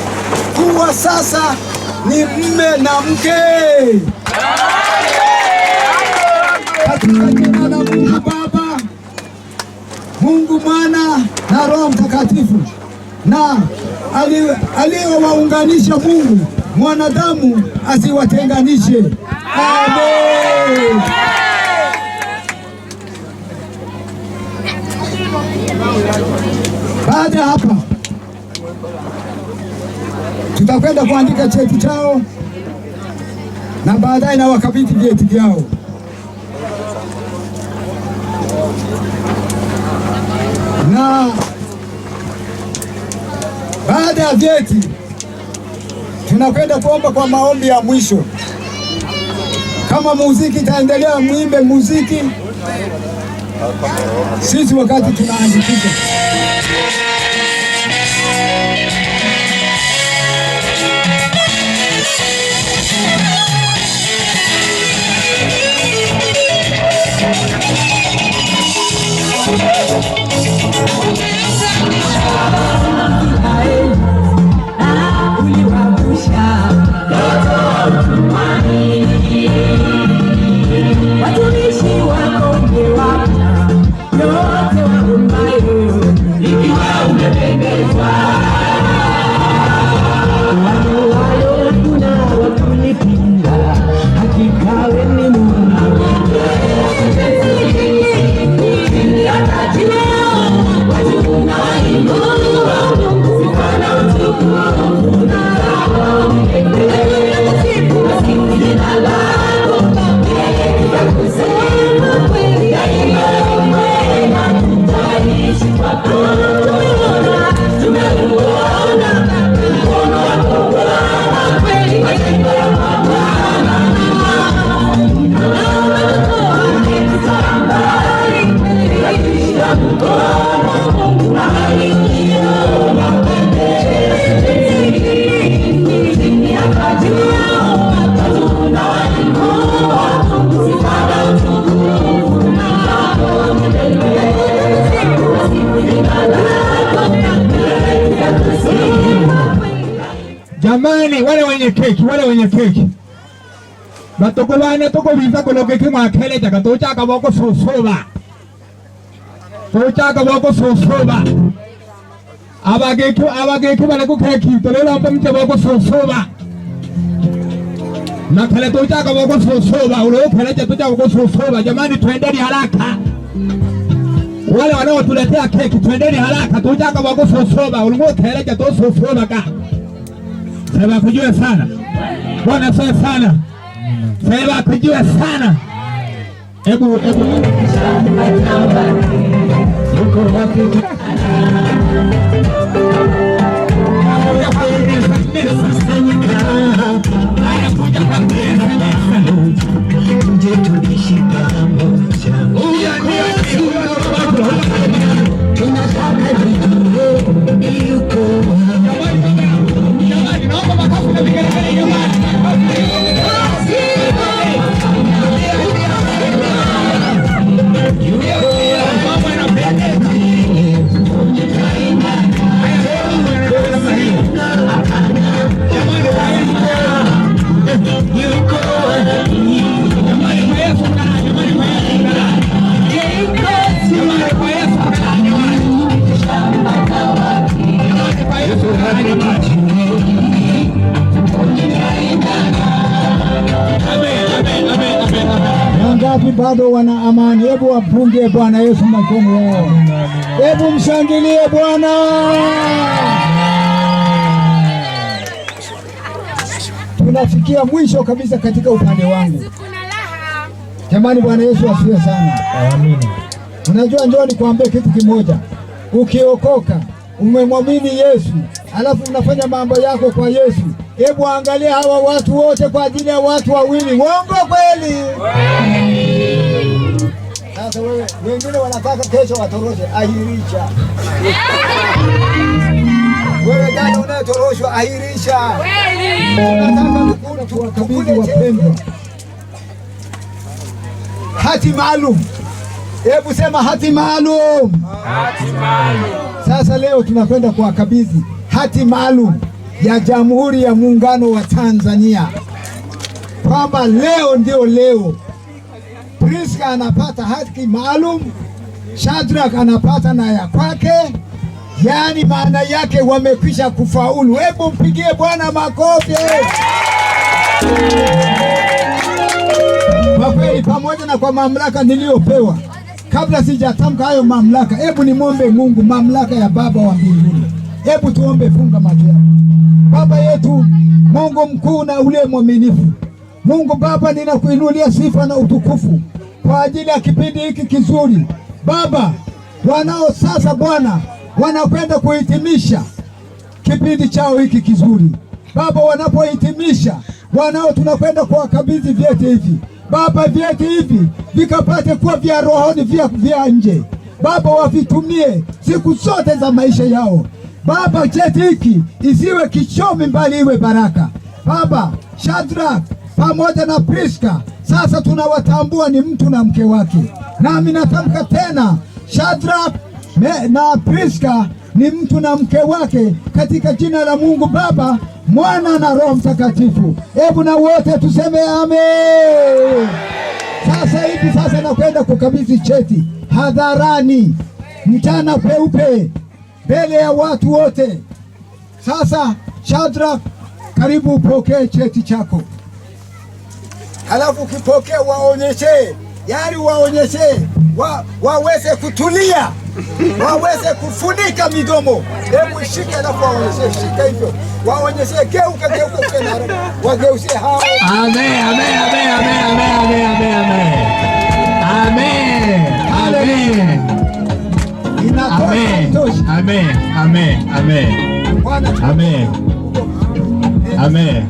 kuwa sasa ni mme na mke katika jina la Mungu Baba, Mungu Mwana na Roho Mtakatifu, na aliyowaunganisha Mungu mwanadamu asiwatenganishe. Amen. Baada ya hapa tutakwenda kuandika cheti chao na baadaye na wakabidhi vyeti vyao. Na baada ya vyeti tunakwenda kuomba kwa maombi ya mwisho. Kama muziki itaendelea, muimbe muziki sisi wakati tunaandikisha. Jamani, wale wenye keki batoko bane toko biza koloke kimwa kele taka tochaka boko sosoba abageke bale ku keki tolela hapa mche boko sosoba na kale tochaka boko sosoba ulo kele tochaka boko sosoba. Jamani, twendeni haraka, wale wanaotuletea keki twendeni haraka, tochaka boko sosoba ulo kele to sosoba ka sema kujua sana Bwana sawa sana, sema kujua sana. Ebu Wangapi bado wana amani? Hebu wapungie Bwana Yesu mkono wao. Hebu mshangilie Bwana. Tunafikia mwisho kabisa katika upande wangu. Jamani, Bwana Yesu asifiwe sana. Amina. Unajua, njoo nikwambie kitu kimoja. Ukiokoka, umemwamini Yesu, alafu unafanya mambo yako kwa Yesu. Hebu angalia hawa watu wote kwa ajili ya watu wawili. Uongo kweli? Sasa wewe, wengine wanataka kesho watoroshe, ahirisha. Wewe dada unayetoroshwa, ahirisha. Tunataka tukabidhi wapendwa hati maalum. Hebu sema hati maalum. Hati maalum. Sasa leo tunakwenda kuwakabidhi hati maalum ya Jamhuri ya Muungano wa Tanzania, kwamba leo ndio leo Priska anapata hati maalum, Shadrack anapata na ya kwake. Yaani maana yake wamekwisha kufaulu. Hebu mpigie Bwana makofi. Kwa kweli, pamoja na kwa mamlaka niliyopewa, kabla sijatamka hayo mamlaka, hebu nimwombe Mungu mamlaka ya Baba wa mbinguni. Hebu tuombe, funga macho yako. Baba yetu, Mungu mkuu na ule mwaminifu, Mungu Baba, ninakuinulia sifa na utukufu kwa ajili ya kipindi hiki kizuri. Baba, wanao sasa Bwana wanakwenda kuhitimisha kipindi chao hiki kizuri. Baba, wanapohitimisha wanao tunakwenda kuwakabidhi vyeti hivi. Baba, vyeti hivi vikapate kuwa vya rohoni, vya nje. Baba, wavitumie siku zote za maisha yao. Baba, cheti hiki isiwe kichomi, mbali iwe baraka. Baba, Shadrack pamoja na Priska sasa tunawatambua ni mtu na mke wake. Nami natamka tena, Shadrack na Priska ni mtu na mke wake, katika jina la Mungu Baba, Mwana na Roho Mtakatifu. Hebu na wote tuseme amen. Sasa hivi sasa nakwenda kukabidhi cheti hadharani, mchana peupe, mbele ya watu wote. Sasa Shadrack, karibu upokee cheti chako. Halafu ukipokea waonyeshe, yaani waonyeshe waweze kutulia, waweze kufunika midomo. Hebu shika, halafu waonyeshe, shika hivyo, waonyeshe, geuka tena, wageuzie hao. Amen, amen, amen, amen, amen, amen, amen. Amen. Amen. Inatosha. Amen. Amen. Amen. Amen. Amen.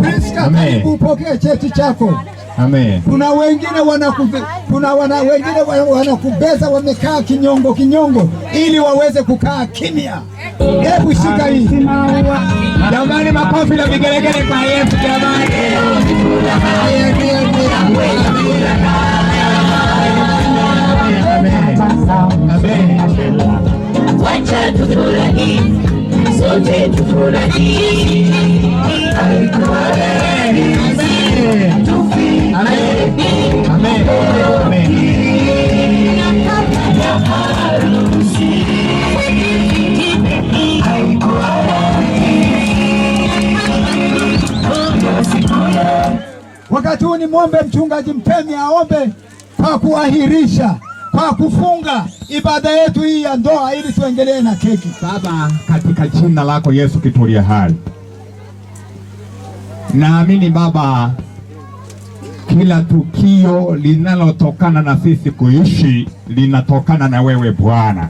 Priska, karibu upokee cheti chako. Amen. Kuna wengine wanakubeza, wamekaa kinyongo ili waweze kukaa kimya. Hebu shika hii. Jamani, makofi na vigelegele kwa Yesu jamani. Wacha tufurahi, sote tufurahi. Wakati huu ni mwombe mchungaji Mtemi aombe kwa kuahirisha, kwa kufunga ibada yetu hii ya ndoa, ili tuendelee na keki. Baba, katika jina lako Yesu kitulia hali, naamini Baba, kila tukio linalotokana na sisi kuishi linatokana na wewe Bwana.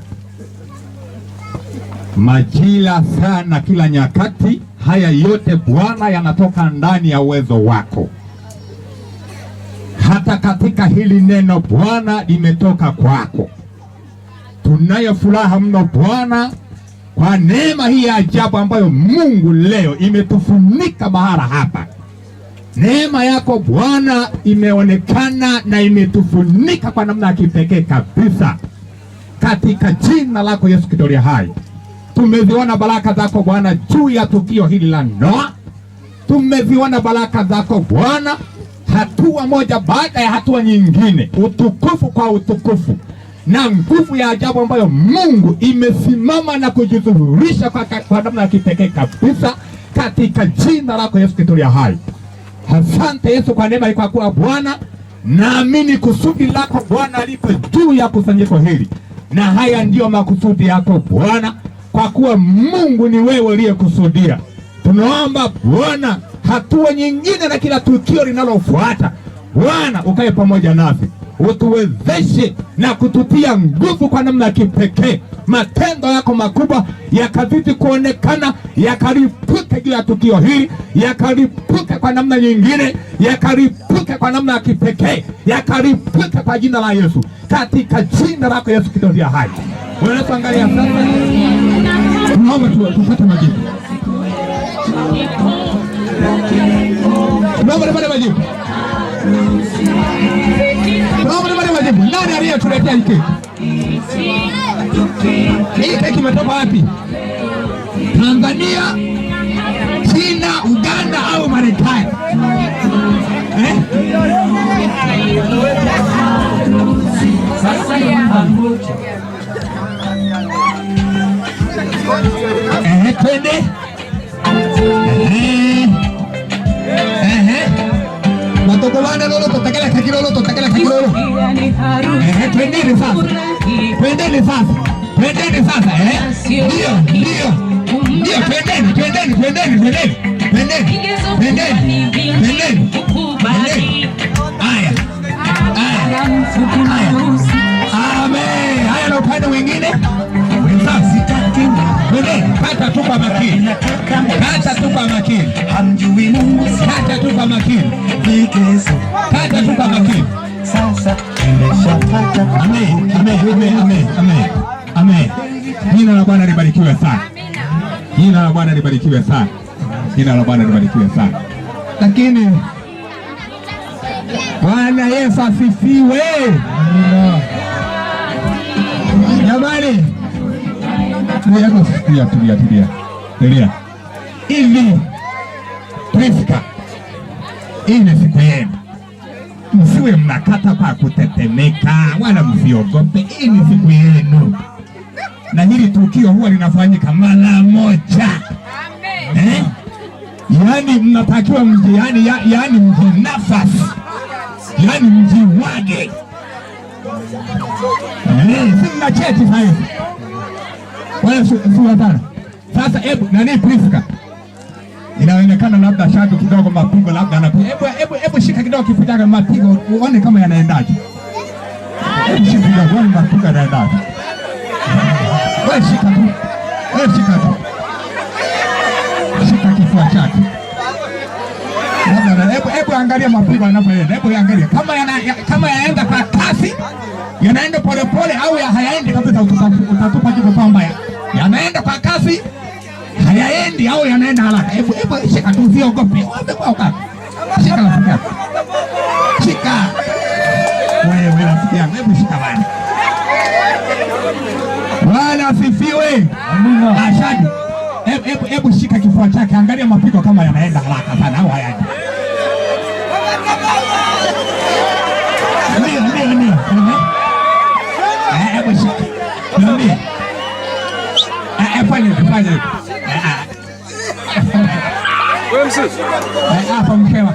Majira sana, kila nyakati, haya yote Bwana yanatoka ndani ya uwezo wako. Hata katika hili neno Bwana limetoka kwako. Tunayo furaha mno Bwana kwa neema hii ya ajabu ambayo Mungu leo imetufunika mahala hapa. Neema yako Bwana imeonekana na imetufunika kwa namna ya kipekee kabisa. Katika jina lako Yesu Kristo hai. Tumeziona baraka zako Bwana juu ya tukio hili la ndoa. Tumeziona baraka zako Bwana hatua moja baada ya hatua nyingine, utukufu kwa utukufu, na nguvu ya ajabu ambayo Mungu imesimama na kujidhihirisha kwa namna ya kipekee kabisa katika jina lako Yesu Kristo hai. Asante Yesu kwa neema yako kwa Bwana. Naamini kusudi lako Bwana lipo juu ya kusanyiko hili, na haya ndiyo makusudi yako Bwana, kwa kuwa Mungu ni wewe uliyekusudia. Tunaomba Bwana hatua nyingine na kila tukio linalofuata Bwana ukae pamoja nasi, utuwezeshe na kututia nguvu kwa namna ya kipekee. Matendo yako makubwa yakazidi kuonekana, yakaripuke juu ya tukio hili, yakaripuke kwa namna nyingine, yakaripuke kwa namna ya kipekee, yakaripuke kwa jina la Yesu, katika jina lako Yesu Kristo hai. Unatuangalia sasa, tunaomba tupate majibu. Tunaomba majibu. Nani aliyetuletea hii keki? Hii keki imetoka wapi? Tanzania, China, Uganda au Marekani? Twende. Matokolana lolo totakela kakilolo totakela kakilolo. Twendeni sasa. Twendeni sasa. Twendeni sasa Ndio twendeni. Haya. Amen. Haya na upande mwingine. Kata tu kwa makini. Kata tu kwa makini. Hamjui Mungu. Kata tu kwa makini. Kata tu kwa makini. Sasa nimeshapata. Amen. Jina la Bwana libarikiwe sana. Jina la Bwana libarikiwe sana. Jina la Bwana libarikiwe sana. Lakini Bwana Yesu asifiwe. Jamani, tulia. Hivi Priska, hii ni siku yenu. Msiwe mnakata kwa kutetemeka, wala msiogope. Hii ni siku yenu, na hili tukio huwa linafanyika mara moja. Yaani mnatakiwa mji, yaani mji nafasi, yaani mji wage. Si mna cheti sasa. Wala suatana. Sasa nani Priska? Inaonekana labda shatu kidogo mapigo labda anapiga. Hebu shika kidogo kifua chake mapigo uone kama yanaendaje. Shika kidogo mapigo yanaendaje. Wewe shika tu. Shika kifua chake. Labda hebu angalia mapigo yanapoenda. Hebu angalia kama yanaenda kwa kasi, yanaenda polepole au hayaendi kabisa, utatupa jibu kwamba yanaenda kwa kasi, hayaendi au yanaenda haraka. Hebu shika tu, usiogope. Shika rafiki yako. Shika. Wewe rafiki yangu, hebu shika bwana. Bwana asifiwe. Amina. Ashadi. Hebu shika kifua chake, angalia mapigo kama yanaenda haraka sana au hayaendi. Ndio. Hebu shika. Ndio. Fanya. Wewe msisi. Hapa mkewa.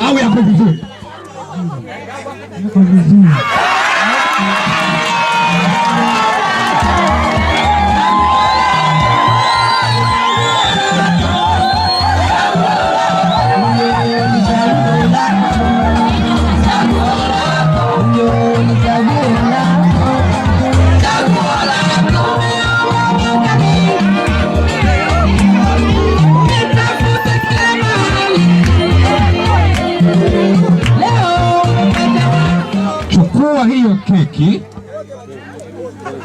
Au yako vizuri.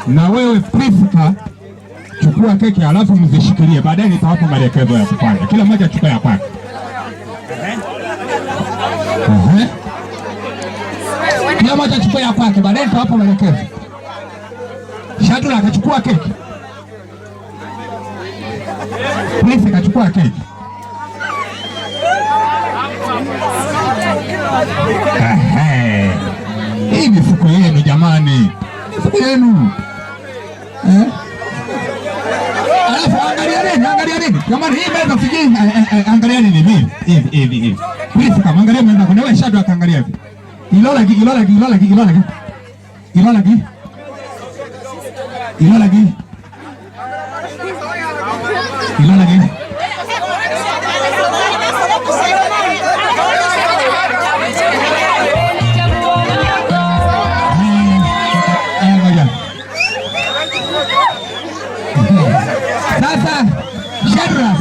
Na wewe Priska, chukua keki alafu mzishikilie, baadaye nitawapa maelekezo ya kufanya. Kila mmoja chukua ya kwake. Kila mmoja chukua ya kwake, baadaye nitawapa maelekezo. Shadula akachukua keki. Priska akachukua keki. Hii ni siku yenu jamani, siku yenu. Alafu angalia nini jamani, hii meza sijui, angalia nini hivi. Please kama angalia meza, kuna wewe Shadow akaangalia hivi. Ilola gi. Sasa Shadrack,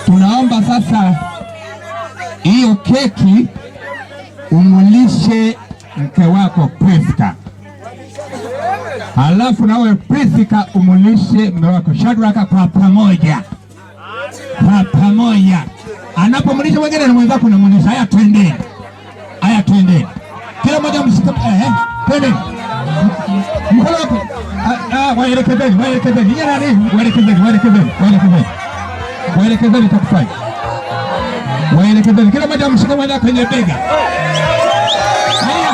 tunaomba sasa hiyo keki umulishe mke wako Priska, halafu nawe Priska umulishe mume wako Shadrack kwa pamoja. Anapomulisha mwingine na mwenzako unamulisha. Haya twende. Kila mmoja mshike twende. Mkono wako. Waelekezeni. Ninyi nani? Waelekezeni takufanya. Kila mmoja mshike mwenzako kwenye bega. Haya.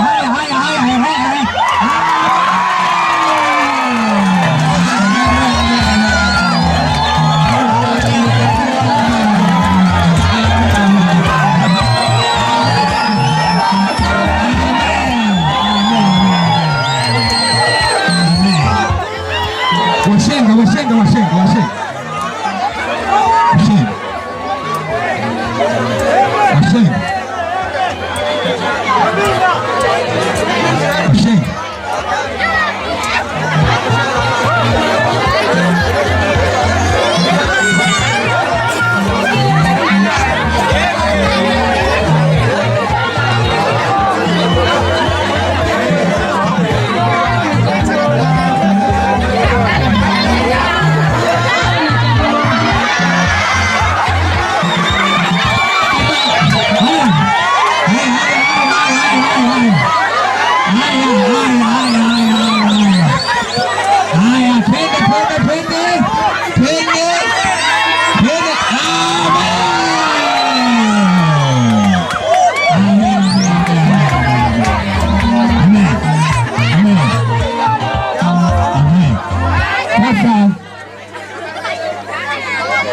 Washenga.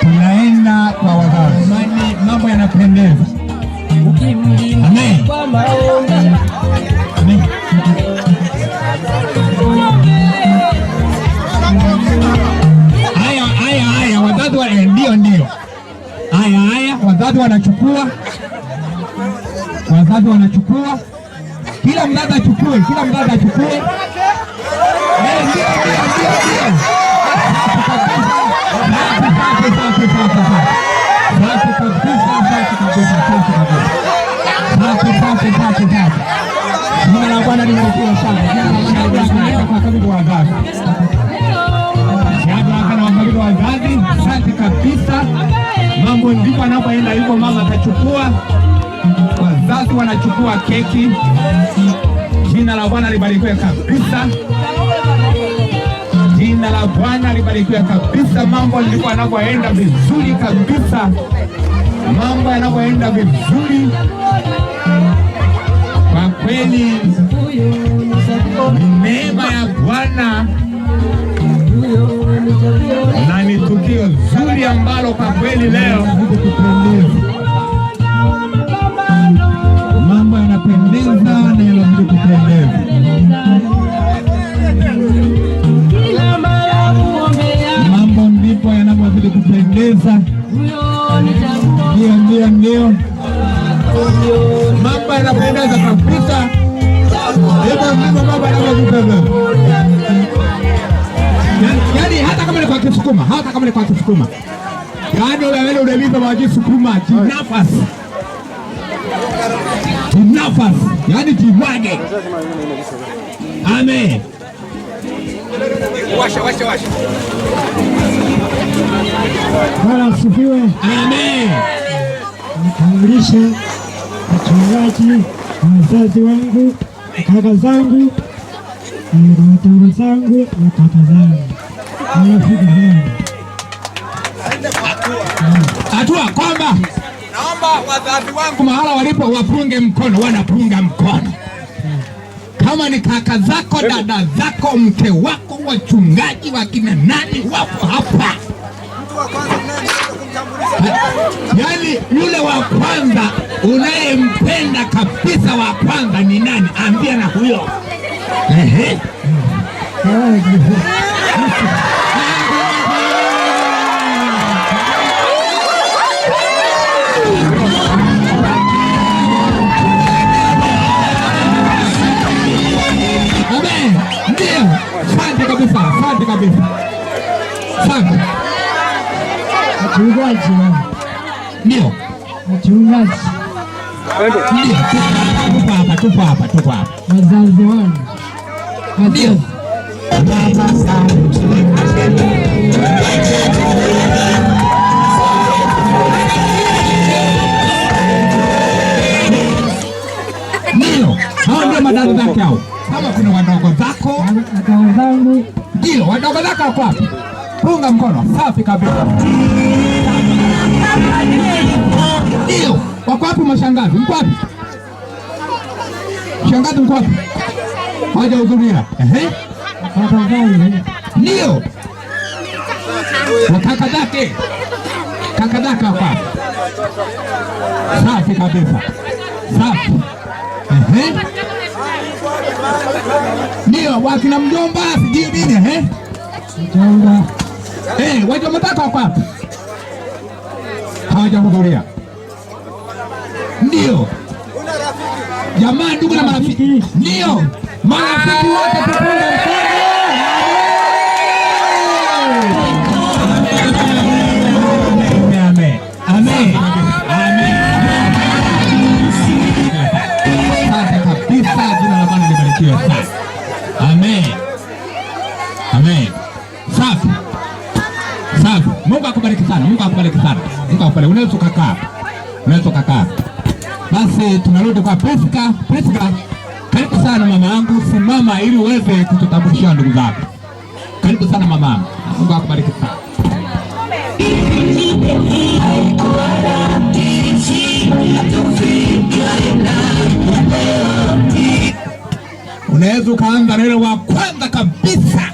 Tunaenda kwa wazazi. Mambo yanapendeza. Amen. Haya, wazazi ndio. Haya, wazazi wanachukua. Kila mzazi achukue. Jina la Bwana libarikiwe sana. Wakabidhi wazazi. Asante kabisa. Mambo ndivyo anapoenda hivyo, mama atachukua, wazazi wanachukua keki. Jina la Bwana libarikiwe kabisa. Jina la Bwana libarikiwe kabisa. Mambo ndivyo anapoenda vizuri kabisa. Mambo yanapoenda vizuri kwa kweli, ni neema ya Bwana na ni tukio zuri ambalo kwa kweli leo mambo yanapendeza na yanazidi kupendeza. Mambo ndipo yanapozidi kupendeza. Ndio. Mambo yanapendeza kabisa. Mambo yanapendeza. Yaani hata kama ni kwa Kisukuma. Yaani wewe unaliza maji Sukuma, jinafasi. Yaani jimwage. Amen. Washa. Bwana asifiwe. Amen. Nitambulishe wachungaji, wazazi wangu, kaka zangu, wadogo zangu na kaka zangu, marafiki zangu. Hatua kwamba naomba wazazi wangu mahala walipo wapunge mkono, wanapunga mkono. Kama ni kaka zako, dada zako, mke wako, wachungaji wakina nani wapo hapa. Yaani yule wa kwanza unayempenda kabisa wa kwanza ni nani? Ambia na huyo. Amen. Ndio. Asante kabisa. Asante. Wachungaji. Ndio. Wachungaji. Ndio. Tupo hapa. Wazazi wangu. Ndio. Ndio. Hao ndio madada zake hao. Kama kuna wadogo zako, Kaka zangu. ndio wadogo zako wako wapi? Punga mkono. Safi kabisa. Ndio. Wako wapi mashangazi? Mko wapi? Shangazi mko wapi? Hawajahudhuria. Kaka zangu. Ndio. Kaka zake wako wapi? Safi kabisa. Safi. Ndio, wakina mjomba sijui nini Mjomba. wajomba zako wako wapi? Hawajahudhuria. Ndio. Jamaa, ndugu na marafiki. Ndio. Marafiki wote tupunge mkono. Amen. Amen. Amen. Asante kabisa, jina la Bwana libarikiwe sana. Amen. Amen. Safi. Mungu akubariki sana. Unaweza kukaa. Basi tunarudi kwa Priska. Karibu sana mama yangu, simama ili uweze kututambulishia ndugu zako. Karibu sana mama yangu. Mungu akubariki sana. Unaweza ukaanza na ile wa kwanza kabisa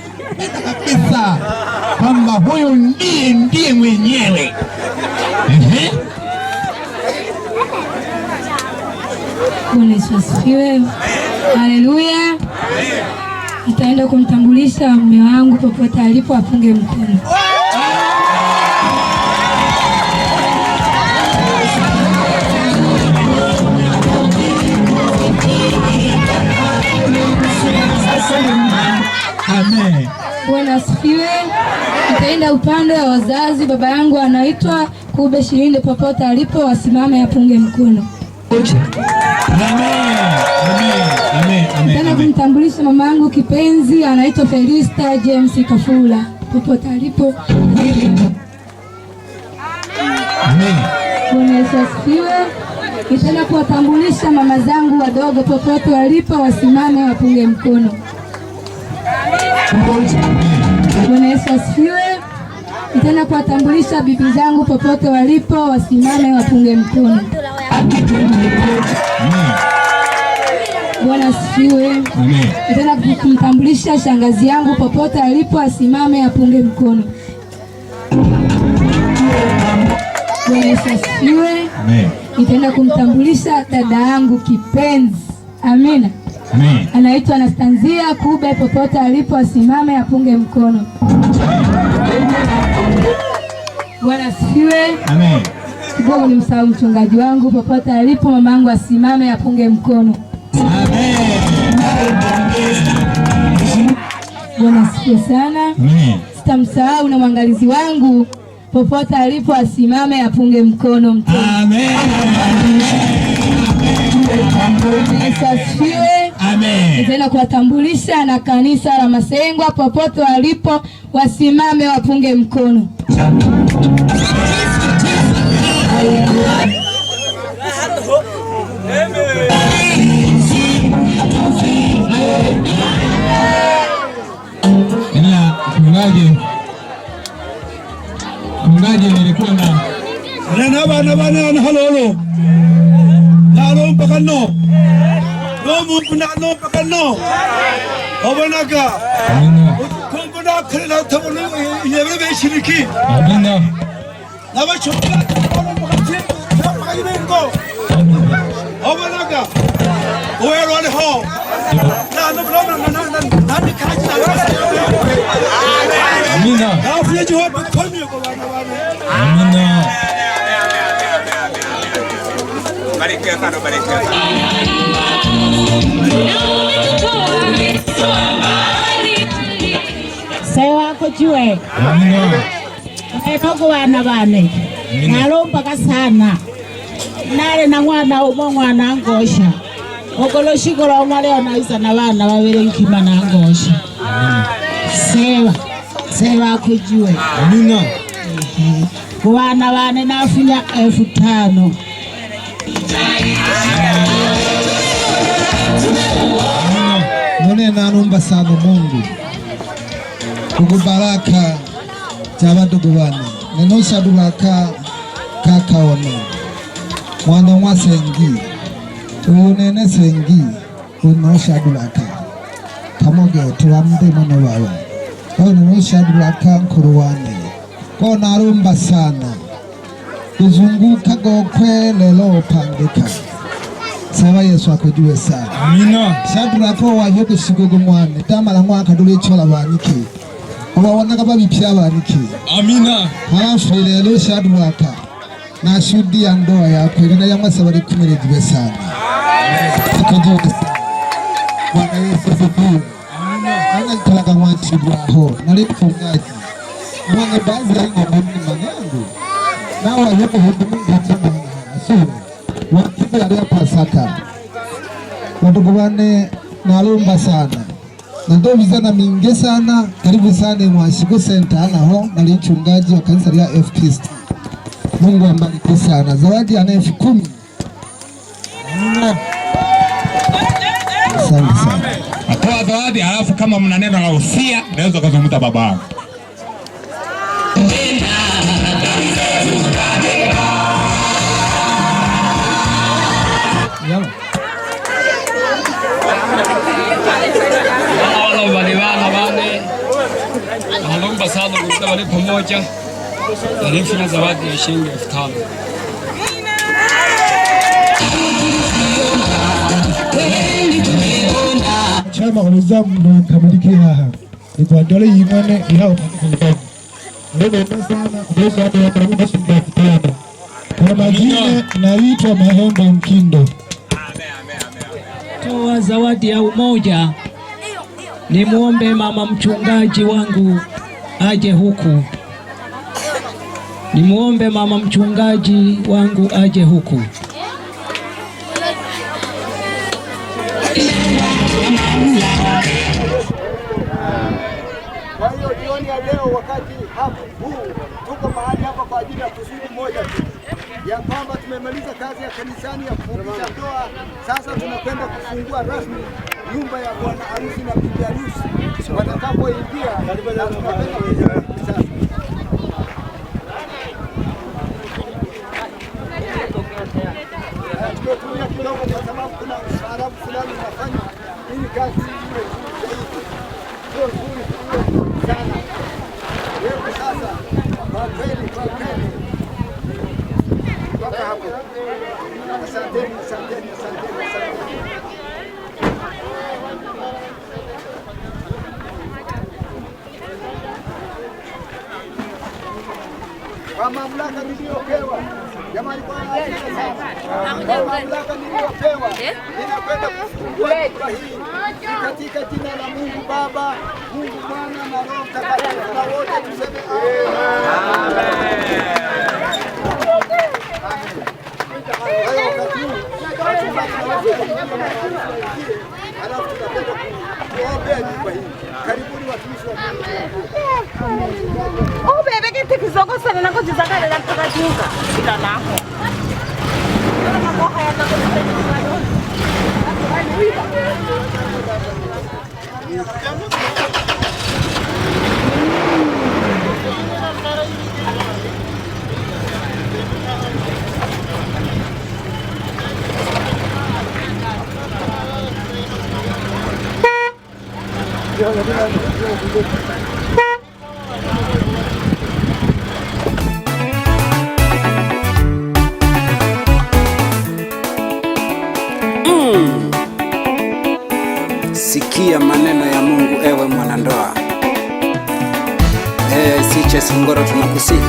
kwamba huyu ndiye mwenyewe. Bwana Yesu asifiwe. Haleluya. Nitaenda kumtambulisha mume wangu, popote alipo apunge mkono. Amen. Bwana asifiwe. Nitaenda upande wa wazazi. Baba yangu anaitwa Kube Shilinde, popote alipo wasimame apunge mkono. Nitaenda kumtambulisha mama yangu kipenzi, anaitwa Felista James Kafula, popote alipo. Bwana Yesu asifiwe. Nitaenda kuwatambulisha mama zangu wadogo, popote walipo wasimame wapunge mkono. Bwana Yesu asifiwe. Nitaenda kuwatambulisha bibi zangu, popote walipo wasimame wapunge mkono. Bwana asifiwe. Nitaenda kumtambulisha shangazi yangu, popote alipo asimame apunge mkono. Bwana Yesu asifiwe. Nitaenda kumtambulisha dada yangu kipenzi. Amina. Anaitwa Anastanzia Kube, popote alipo asimame apunge mkono. Bwana asifiwe. Amen. Kidogo ni msahau mchungaji wangu, popote alipo mamangu asimame apunge mkono. Bwana asifiwe sana. Sitamsahau na mwangalizi wangu, popote alipo asimame apunge mkono. Amen. Asifiwe. Amen. Nitaenda kuwatambulisha na kanisa la Masengwa, popote walipo wasimame wapunge mkono. Mchungaji nilikuwa na bana halo nalo mpaka no mungu nalo mpaka no obonaga kumbona kila tabulu yebebe shiriki amina na chokla obonaga oero ale ho na nani kaji amina afye jo komi ko bana amina. Barikiwa sana, barikiwa sana. Sewa kujue etogo wana bane nalomba kasana nale na mwana ngosha ogoloshikolo mwale na isa na bana babere nkima na ngosha sewa kujue Amina. Wana bane nafunya 5,000. None nanomba sana Mungu kukubaraka chabadogo bane nenosha dulaka kaka wane mwana mwa sengi uyunene sengi unosha dulaka kamoge tuwamde mwana wawa unosha dulaka nkuruwane kwa naromba sana kuzunguka gokwe lelo pandika Sawa Yesu akujue sana. Amina. Shadrako waje kushigugu mwane tamala mwaka dole chola baniki. Obaona kaba bipya baniki. Amina. Halafu lelo Shadraka na shuhudia ndoa yako ina yamwe sabari kumerejiwe sana. Akujue sana. Bwana Yesu asifiwe. Amina. Ana talaga mwanchi bwaho nalifungaji. Mwana baadhi ya ngombe manyangu. Nawa yuko hudumu ngata na wakati ya Pasaka wadogo bane nalomba sana na ndio vijana mingi sana karibu sana Mwashigo Center naho na mchungaji wa kanisa la FPST. Mungu ambariki sana. Zawadi ya 10,000. Amina. Asante sana. Atoa zawadi halafu kama mna neno la usia naweza kuzungumza baba. Naomba sana kutoka wale pamoja na zawadi ya shilingi 5,000. Chama uliza ndo kamiliki haha. Kwa dole yimane yao kwa ndio sana ndio hapo ya karibu shilingi 5,000. Kwa majina naitwa Mahembe Mkindo. Toa zawadi ya umoja. Nimuombe mama mchungaji wangu aje huku. Nimuombe mama mchungaji wangu aje huku. Kwa hiyo jioni ya leo wakati huu tuko mahali hapa kwa ajili ya kusudi moja tu, ya kwamba tumemaliza kazi ya kanisani ya kufungisha ndoa. Sasa tunakwenda kufungua rasmi nyumba ya bwana harusi na bibi harusi watakapoingia, na tunapenda kuzungumza sasa. Tumetumia kidogo kwa sababu kuna ustaarabu fulani unafanya ili kazi iwe sio nzuri sana. Yesu sasa kwa kweli mpaka hapo. Asanteni. Kwa mamlaka niliyopewa, jamani, kwa mamlaka niliyopewa ninakwenda kufungua nyumba hii katika jina la Mungu Baba, Mungu Mwana na Roho Mtakatifu, na wote tuseme amen. halafu tunapenda kuombea nyumba hii. Karibuni watumishi wa Mungu. Bebe kiti kizongo sana na ngozi zaka la mtakatifu. Bila nako. Kama mambo haya na Sikia maneno ya Mungu, ewe mwanandoa. Siche Songoro, tunakusihi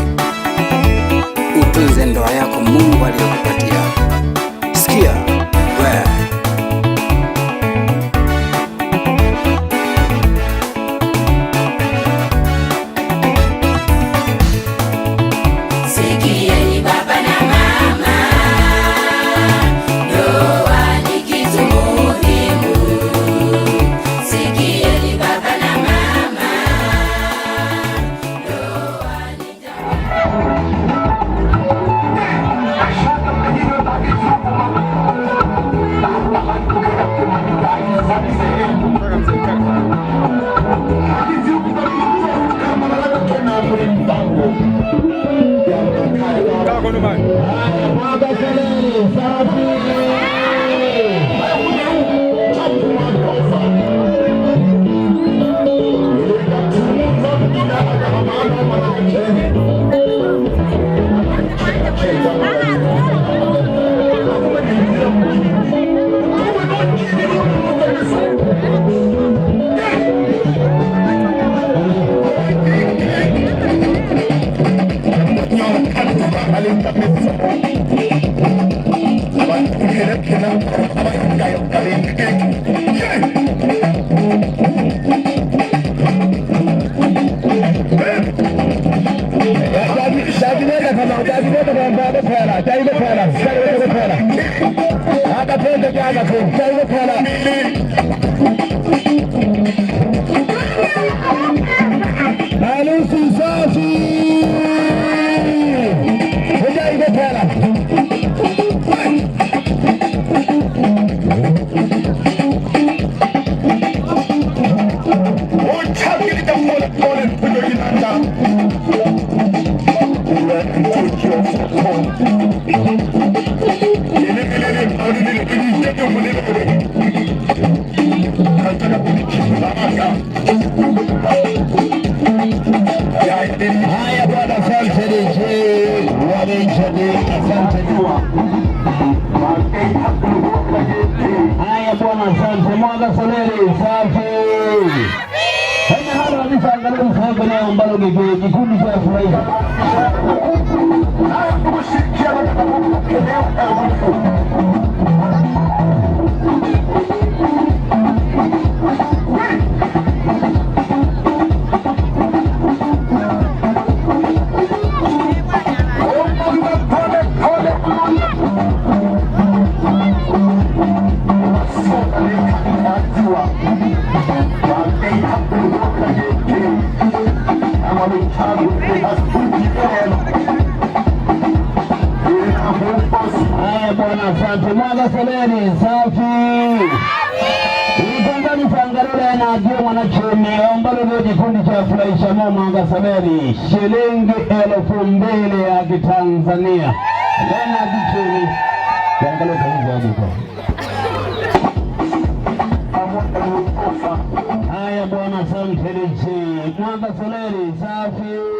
utunze ndoa yako Mungu aliyokupatia. Sikia wewe. Sikieni baba na mama, ndoa ni kitu muhimu. Sikieni baba na mama, ndoa ni Haya bwana, asante DJ, haya bwana, asante Mwanga Soleri, safi. Haya hapa nisangalia msaada na ambalo kikundi cha furaha. Haya kushirikiana na haya bwana, asante Mwanga Soleri, safi. Nipangani fangarula na adio mwanachumi ambalo ndio kikundi cha furahisha Mwanga Soleri, shilingi 2,000 ya Kitanzania. Lena kichuni fangarula hizo hapo. Haya bwana, asante DJ Mwanga Soleri, safi.